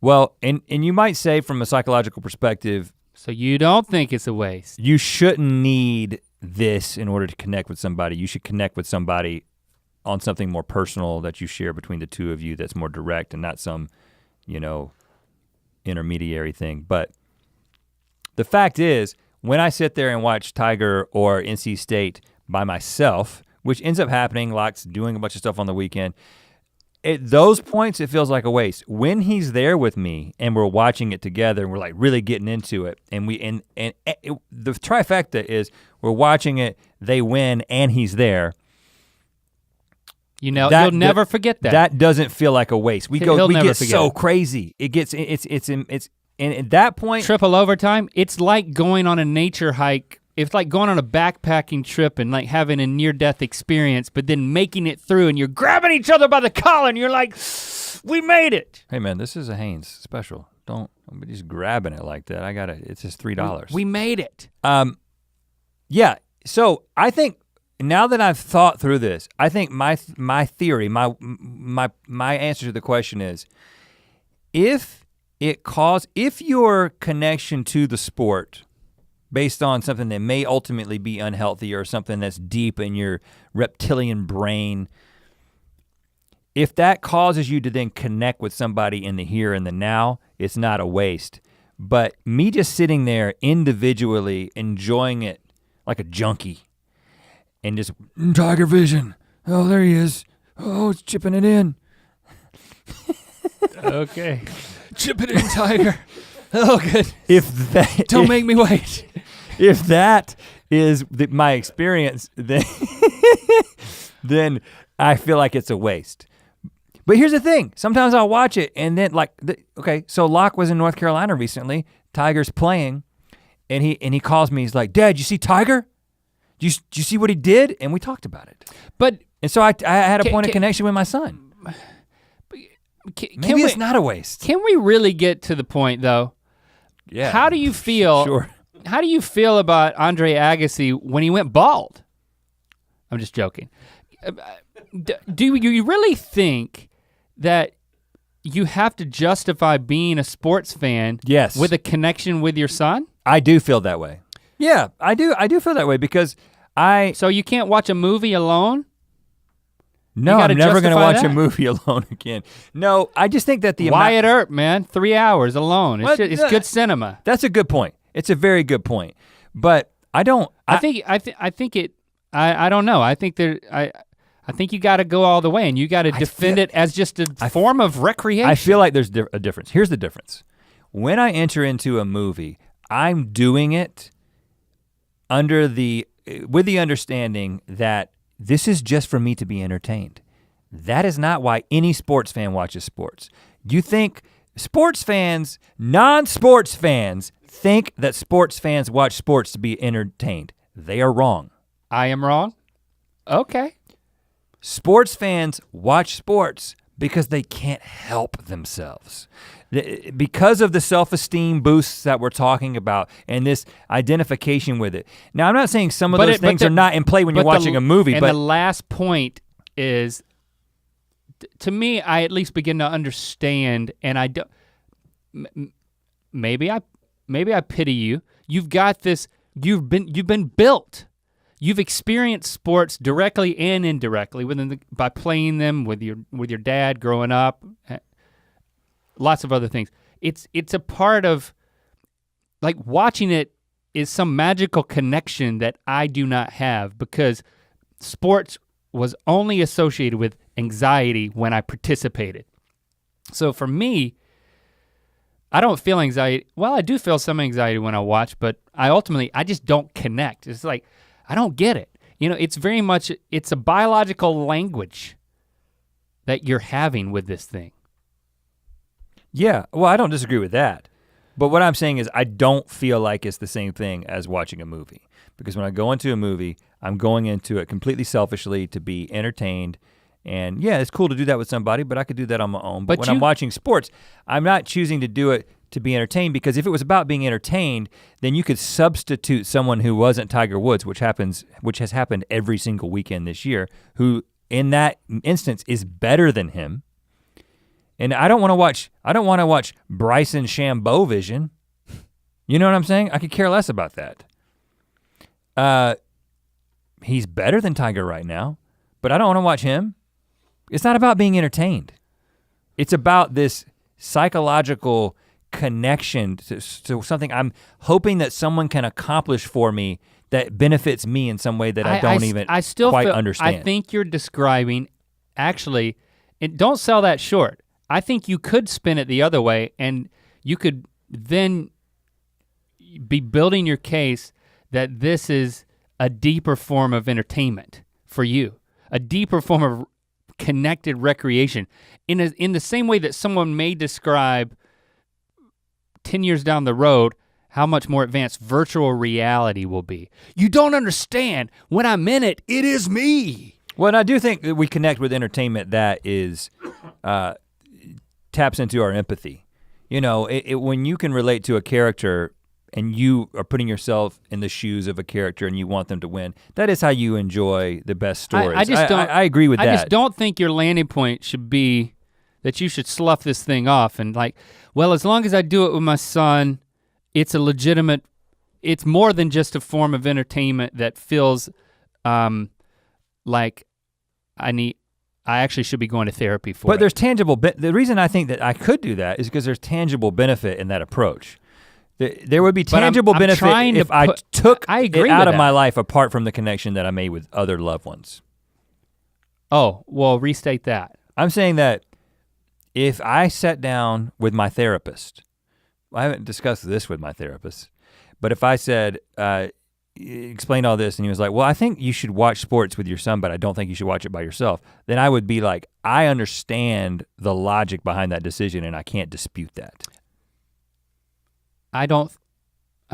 Well, and you might say from a psychological perspective, so you don't think it's a waste? You shouldn't need this in order to connect with somebody. You should connect with somebody on something more personal that you share between the two of you that's more direct and not some, intermediary thing. But the fact is, when I sit there and watch Tiger or NC State by myself, which ends up happening, Locke's doing a bunch of stuff on the weekend, at those points it feels like a waste. When he's there with me and we're watching it together and we're like really getting into it, and the trifecta is we're watching it, they win, and he's there. You'll never forget that. That doesn't feel like a waste. We get so crazy. It's at that point. Triple overtime, it's like going on a nature hike. It's like going on a backpacking trip and like having a near-death experience, but then making it through and you're grabbing each other by the collar and you're like, we made it. Hey man, this is a Hanes special. Don't be just grabbing it like that. It's just $3. We made it. Yeah, so I think, now that I've thought through this, I think my theory, my answer to the question is, if your connection to the sport based on something that may ultimately be unhealthy or something that's deep in your reptilian brain, if that causes you to then connect with somebody in the here and the now, it's not a waste. But me just sitting there individually enjoying it like a junkie and just, Tiger Vision, oh, there he is. Oh, it's chipping it in. Okay. Chip it in, Tiger. Oh, good. Don't make me wait. If that is my experience, then then I feel like it's a waste. But here's the thing, sometimes I'll watch it and then okay, so Locke was in North Carolina recently, Tiger's playing, and he calls me, he's like, Dad, you see Tiger? Do you see what he did? And we talked about it. And so I had a point of connection with my son. Maybe it's not a waste. Can we really get to the point though? Yeah. How do you feel? Sure. How do you feel about Andre Agassi when he went bald? I'm just joking. Do you really think that you have to justify being a sports fan with a connection with your son? I do feel that way. Yeah, I do feel that way because So you can't watch a movie alone? No, I'm never gonna watch a movie alone again. No, I just think that Wyatt Earp, man, 3 hours alone. It's good cinema. That's a good point. It's a very good point. But I don't. I don't know. I think you got to go all the way, and you got to defend it as just a form of recreation. I feel like there's a difference. Here's the difference. When I enter into a movie, I'm doing it with the understanding that this is just for me to be entertained. That is not why any sports fan watches sports. You think sports fans, non-sports fans, think that sports fans watch sports to be entertained. They are wrong. I am wrong? Okay. Sports fans watch sports because they can't help themselves. Because of the self-esteem boosts that we're talking about and this identification with it. Now, I'm not saying some of those things are not in play when you're watching a movie, but the last point is, to me, I at least begin to understand, and I don't, maybe I pity you. You've got this, you've been built. You've experienced sports directly and indirectly by playing them with your dad growing up, lots of other things. It's a part of, like, watching it is some magical connection that I do not have because sports was only associated with anxiety when I participated. So for me, I don't feel anxiety. Well, I do feel some anxiety when I watch, but I just don't connect. It's like, I don't get it. You know, it's very much, it's a biological language that you're having with this thing. Yeah, well, I don't disagree with that. But what I'm saying is I don't feel like it's the same thing as watching a movie. Because when I go into a movie, I'm going into it completely selfishly to be entertained. And yeah, it's cool to do that with somebody, but I could do that on my own. But when I'm watching sports, I'm not choosing to do it to be entertained, because if it was about being entertained, then you could substitute someone who wasn't Tiger Woods, which has happened every single weekend this year, who in that instance is better than him. And I don't wanna watch Bryson Shambo Vision. You know what I'm saying? I could care less about that. He's better than Tiger right now, but I don't wanna watch him. It's not about being entertained. It's about this psychological connection to something I'm hoping that someone can accomplish for me that benefits me in some way that I don't even quite understand. I think you're describing, actually, and don't sell that short. I think you could spin it the other way, and you could then be building your case that this is a deeper form of entertainment for you, a deeper form of connected recreation. In the same way that someone may describe 10 years down the road how much more advanced virtual reality will be. You don't understand, when I'm in it, it is me. Well, and I do think that we connect with entertainment that is, taps into our empathy. You know, when you can relate to a character and you are putting yourself in the shoes of a character and you want them to win. That is how you enjoy the best stories. I agree with that. I just don't think your landing point should be that you should slough this thing off and like, well, as long as I do it with my son, it's a legitimate, it's more than just a form of entertainment that feels like I actually should be going to therapy for it. But there's tangible, the reason I think that I could do that is because there's tangible benefit in that approach. There would be tangible benefit if I took it out of my life apart from the connection that I made with other loved ones. Oh, well, restate that. I'm saying that if I sat down with my therapist, I haven't discussed this with my therapist, but if I said, explain all this and he was like, well, I think you should watch sports with your son, but I don't think you should watch it by yourself, then I would be like, I understand the logic behind that decision and I can't dispute that. I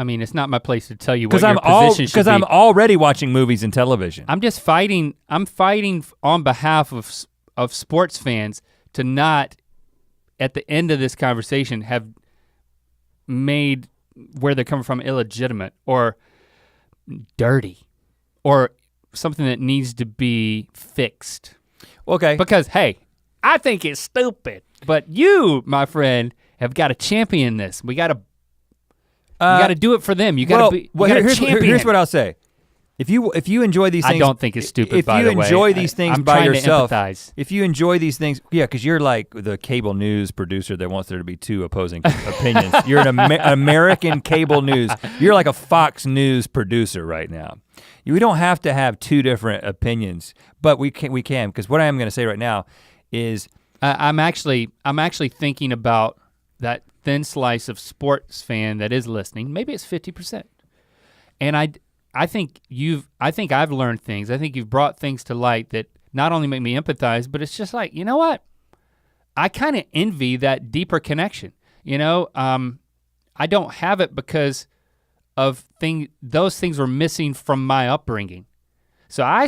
mean, it's not my place to tell you what your position should be. Because I'm already watching movies and television. I'm fighting on behalf of sports fans to not, at the end of this conversation, have made where they're coming from illegitimate or dirty or something that needs to be fixed. Okay. Because hey, I think it's stupid, but you, my friend, have got to champion this. We got to do it for them. You got to be. Here's what I'll say. If you enjoy these things, I don't think it's stupid. By the way, if you enjoy these things by yourself, if you enjoy these things, yeah, because you're like the cable news producer that wants there to be two opposing opinions. You're an American cable news. You're like a Fox News producer right now. We don't have to have two different opinions, but we can because what I am going to say right now is I'm actually thinking about that thin slice of sports fan that is listening. Maybe it's 50%, and I think I've learned things. I think you've brought things to light that not only make me empathize, but it's just like, you know what? I kind of envy that deeper connection. You know, I don't have it because of those things were missing from my upbringing. So I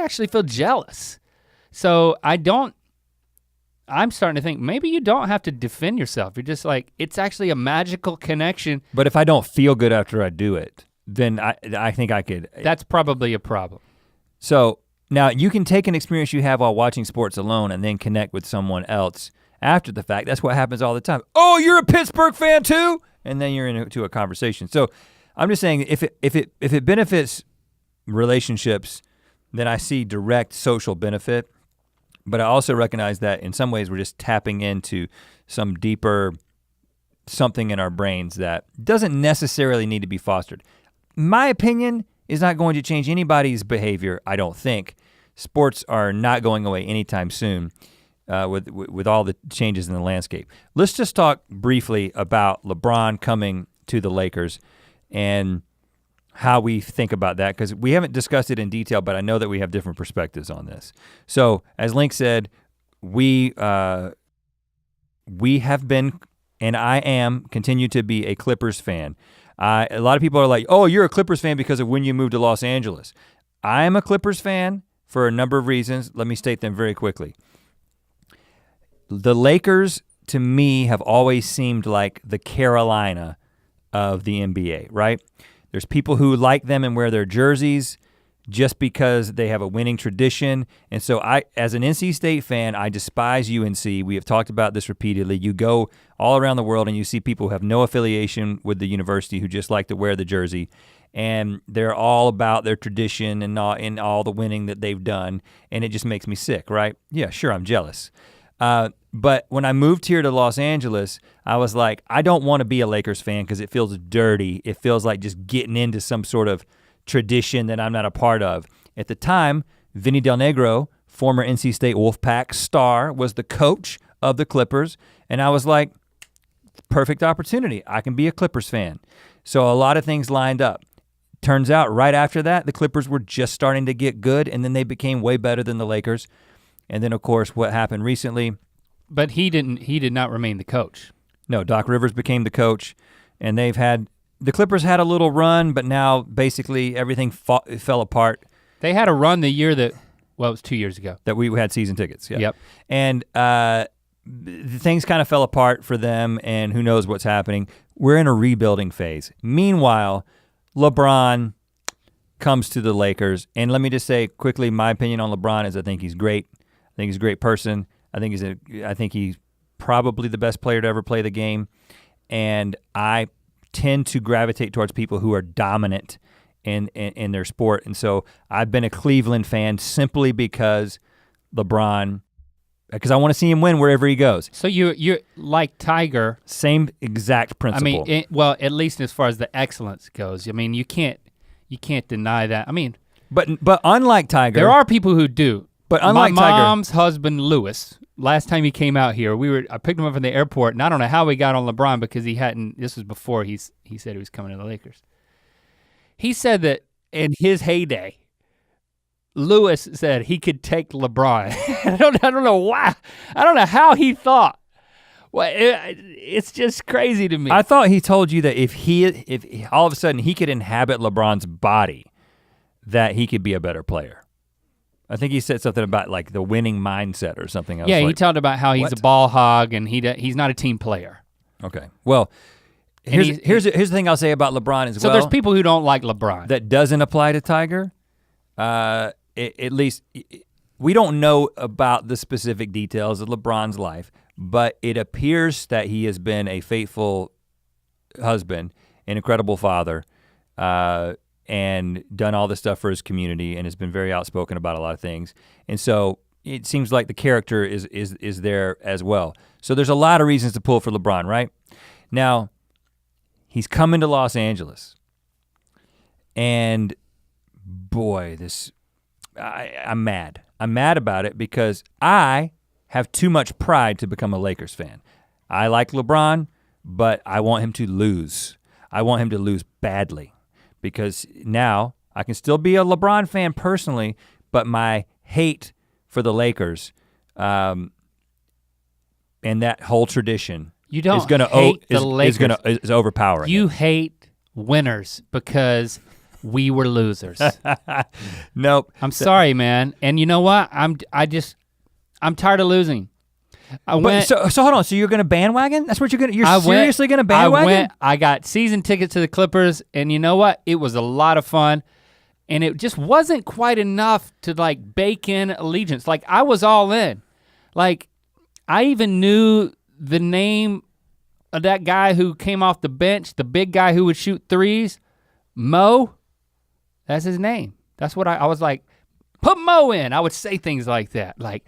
actually feel jealous. So I'm starting to think maybe you don't have to defend yourself. You're just like, it's actually a magical connection. But if I don't feel good after I do it, then I think I could. That's probably a problem. So now you can take an experience you have while watching sports alone and then connect with someone else after the fact. That's what happens all the time. Oh, you're a Pittsburgh fan too? And then you're into a conversation. So I'm just saying if it benefits relationships, then I see direct social benefit. But I also recognize that in some ways we're just tapping into some deeper something in our brains that doesn't necessarily need to be fostered. My opinion is not going to change anybody's behavior, I don't think. Sports are not going away anytime soon with all the changes in the landscape. Let's just talk briefly about LeBron coming to the Lakers and how we think about that, because we haven't discussed it in detail, but I know that we have different perspectives on this. So as Link said, we have been, and I am, continue to be a Clippers fan. A lot of people are like, oh, you're a Clippers fan because of when you moved to Los Angeles. I am a Clippers fan for a number of reasons. Let me state them very quickly. The Lakers, to me, have always seemed like the Carolina of the NBA, right? There's people who like them and wear their jerseys just because they have a winning tradition. And so I, as an NC State fan, I despise UNC. We have talked about this repeatedly. You go all around the world and you see people who have no affiliation with the university who just like to wear the jersey. And they're all about their tradition and all the winning that they've done. And it just makes me sick, right? Yeah, sure, I'm jealous. But when I moved here to Los Angeles, I was like, I don't want to be a Lakers fan because it feels dirty. It feels like just getting into some sort of tradition that I'm not a part of. At the time, Vinny Del Negro, former NC State Wolfpack star, was the coach of the Clippers. And I was like, perfect opportunity. I can be a Clippers fan. So a lot of things lined up. Turns out right after that, the Clippers were just starting to get good, and then they became way better than the Lakers. And then of course, what happened recently. But he did not remain the coach. No, Doc Rivers became the coach, and the Clippers had a little run, but now basically everything fell apart. They had a run the year that, well, it was 2 years ago. That we had season tickets, yeah. Yep. And things kind of fell apart for them, and who knows what's happening. We're in a rebuilding phase. Meanwhile, LeBron comes to the Lakers, and let me just say quickly, my opinion on LeBron is I think he's great. I think he's a great person. I think he's probably the best player to ever play the game, and I tend to gravitate towards people who are dominant in their sport. And so I've been a Cleveland fan simply because LeBron, because I want to see him win wherever he goes. So you're like Tiger. Same exact principle. I mean, well, at least as far as the excellence goes. I mean, you can't deny that. I mean, but unlike Tiger, there are people who do. But unlike my Tiger, mom's husband Lewis, last time he came out here, I picked him up from the airport, and I don't know how we got on LeBron because he hadn't. This was before he said he was coming to the Lakers. He said that in his heyday, Lewis said he could take LeBron. I don't know why. I don't know how he thought. Well, it's just crazy to me. I thought he told you that if all of a sudden he could inhabit LeBron's body, that he could be a better player. I think he said something about like the winning mindset or something. Yeah, he talked about how he's a ball hog and he's not a team player. Okay, well, here's the thing I'll say about LeBron as well. So there's people who don't like LeBron. That doesn't apply to Tiger. At least we don't know about the specific details of LeBron's life, but it appears that he has been a faithful husband, an incredible father, and done all this stuff for his community, and has been very outspoken about a lot of things. And so it seems like the character is there as well. So there's a lot of reasons to pull for LeBron, right? Now, he's coming to Los Angeles, and boy, I'm mad. I'm mad about it because I have too much pride to become a Lakers fan. I like LeBron, but I want him to lose. I want him to lose badly because now I can still be a LeBron fan personally, but my hate for the Lakers and that whole tradition you don't is gonna hate the Lakers. is overpowering. You hate winners because we were losers. Nope. I'm sorry, man. And you know what? I'm tired of losing. So hold on. So you're gonna bandwagon? That's what you're seriously gonna bandwagon? I got season tickets to the Clippers, and you know what? It was a lot of fun. And it just wasn't quite enough to like bake in allegiance. Like I was all in. Like I even knew the name of that guy who came off the bench, the big guy who would shoot threes, Mo. That's his name. That's what I was like, put Mo in. I would say things like that. Like,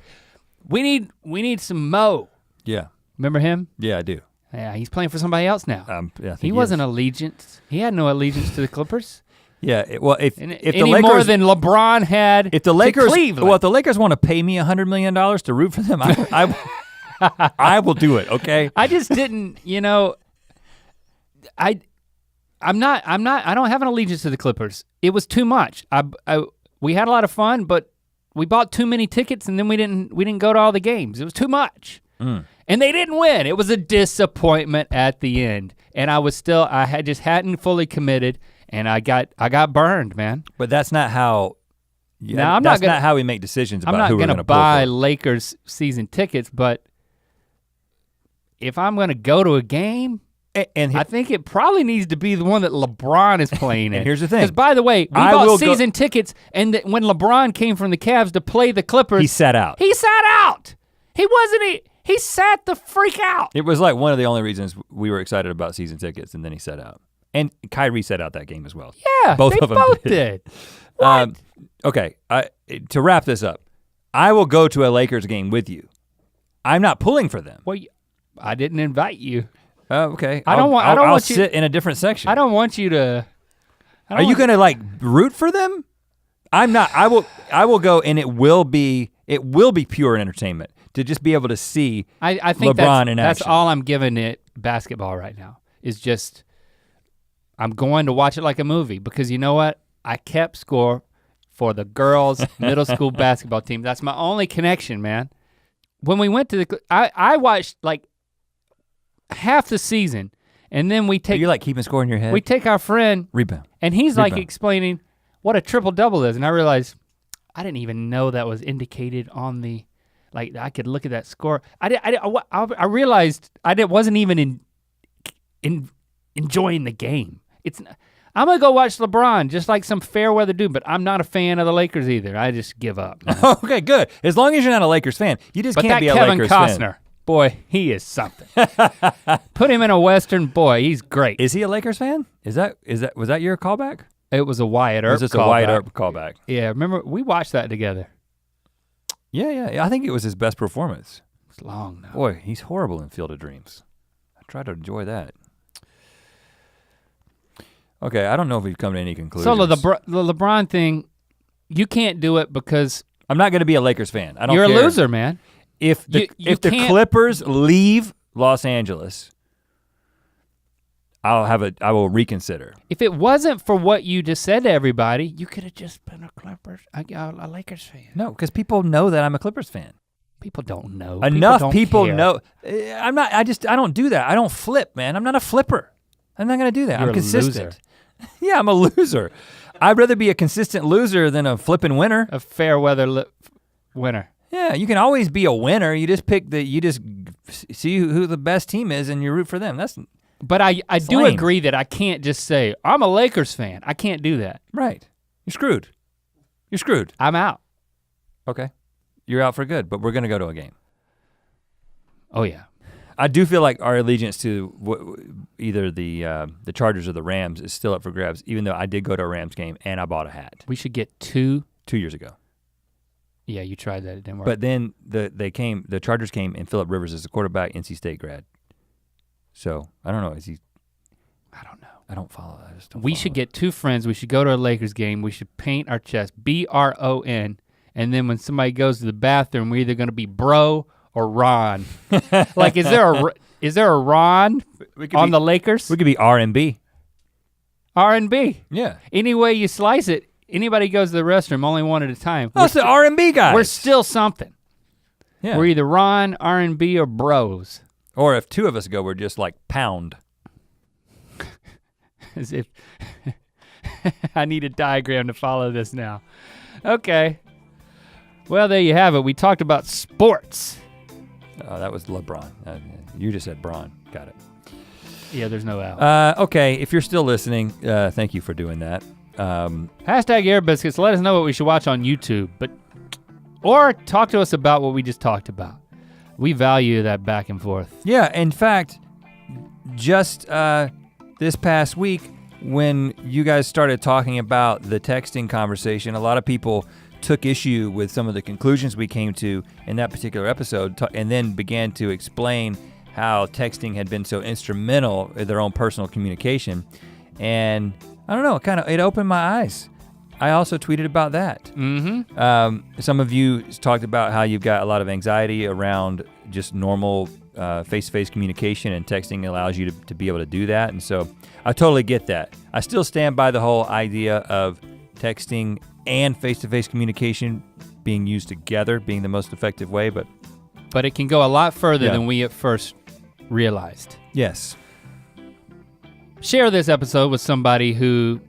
we need some Mo. Yeah. Remember him? Yeah, I do. Yeah, he's playing for somebody else now. Yeah, he wasn't allegiance. He had no allegiance to the Clippers. Yeah, if the any Lakers more than LeBron had if the Lakers, to Cleveland. Well, if the Lakers want to pay me $100 million to root for them, I will do it. Okay. I just didn't. You know, I don't have an allegiance to the Clippers. It was too much. We had a lot of fun, but we bought too many tickets and then we didn't go to all the games. It was too much. And they didn't win. It was a disappointment at the end. And I just hadn't fully committed and I got burned, man. But that's not how not how we make decisions about who we're gonna gonna pull buy for. Lakers season tickets, but if I'm gonna go to a game, and I think it probably needs to be the one that LeBron is playing in. And here's the thing. Because by the way, we bought season tickets, and when LeBron came from the Cavs to play the Clippers, he sat out. He sat out. He sat the freak out. It was like one of the only reasons we were excited about season tickets, and then he sat out. And Kyrie sat out that game as well. Yeah, both of them did. What? Okay, to wrap this up, I will go to a Lakers game with you. I'm not pulling for them. Well, I didn't invite you. Okay. I'll sit in a different section. I don't want you to. Are you gonna like root for them? I'm not. I will go, and it will be pure entertainment to just be able to see I think LeBron in action. That's all I'm giving it basketball right now. Is just I'm going to watch it like a movie because you know what? I kept score for the girls' middle school basketball team. That's my only connection, man. When we went to I watched like half the season, and then we take. Are you like keeping score in your head? We take our friend rebound, and he's like explaining what a triple double is, and I realized I didn't even know that was indicated on the. like I could look at that score. I realized wasn't even enjoying the game. I'm gonna go watch LeBron just like some fair weather dude, but I'm not a fan of the Lakers either. I just give up. Okay, good. As long as you're not a Lakers fan, you just can't be a Lakers fan. Kevin Costner, boy, he is something. Put him in a Western, boy, he's great. Is he a Lakers fan? Was that your callback? It was a Wyatt Earp callback. Was this a Wyatt Earp callback? Yeah, remember we watched that together. Yeah. I think it was his best performance. It's long now. Boy, he's horrible in Field of Dreams. I try to enjoy that. Okay, I don't know if we've come to any conclusions. So the LeBron thing, you can't do it because I'm not gonna be a Lakers fan. I don't you're care. a loser, man. If the Clippers leave Los Angeles, I will reconsider. If it wasn't for what you just said to everybody, you could have just been a Lakers fan. No, because people know that I'm a Clippers fan. People don't know. Enough people care. know. I don't do that. I don't flip, man. I'm not a flipper. I'm not gonna do that. You're I'm consistent. a loser. Yeah, I'm a loser. I'd rather be a consistent loser than a flipping winner. A fair weather winner. Yeah, you can always be a winner. You just see who the best team is and you root for them. But I do lame. agree that I can't just say, I'm a Lakers fan. I can't do that. Right. You're screwed. You're screwed. I'm out. Okay. You're out for good, but we're gonna go to a game. Oh yeah. I do feel like our allegiance to either the Chargers or the Rams is still up for grabs, even though I did go to a Rams game and I bought a hat. We should get 2 years ago. Yeah, you tried that, it didn't work. But then the Chargers came and Phillip Rivers is the quarterback, NC State grad. So I don't know, I don't know. I don't follow that. I just don't We follow should it. get 2 friends, we should go to a Lakers game, we should paint our chest, BRON, and then when somebody goes to the bathroom, we're either gonna be bro or Ron. Like, is there a Ron on the Lakers? We could be R&B. R&B. Yeah. Any way you slice it, anybody goes to the restroom, only one at a time. Oh, it's the R&B guys. We're still something. Yeah. We're either Ron, R&B, or bros. Or if 2 of us go, we're just like pound. As if I need a diagram to follow this now. Okay. Well, there you have it. We talked about sports. Oh, that was LeBron. You just said Braun. Got it. Yeah, there's no out. Okay, if you're still listening, thank you for doing that. Hashtag Air Biscuits. Let us know what we should watch on YouTube, or talk to us about what we just talked about. We value that back and forth. Yeah, in fact, just this past week, when you guys started talking about the texting conversation, a lot of people took issue with some of the conclusions we came to in that particular episode, and then began to explain how texting had been so instrumental in their own personal communication. And I don't know, it opened my eyes. I also tweeted about that. Mm-hmm. Some of you talked about how you've got a lot of anxiety around just normal face-to-face communication, and texting allows you to be able to do that. And so I totally get that. I still stand by the whole idea of texting and face-to-face communication being used together being the most effective way, but it can go a lot further than we at first realized. Yes. Share this episode with somebody who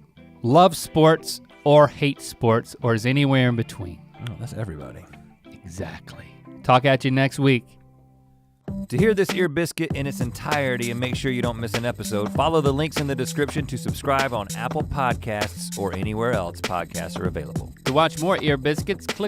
loves sports or hates sports or is anywhere in between. Oh, that's everybody. Exactly. Talk at you next week. To hear this ear biscuit in its entirety and make sure you don't miss an episode, follow the links in the description to subscribe on Apple Podcasts or anywhere else podcasts are available. To watch more Ear Biscuits, click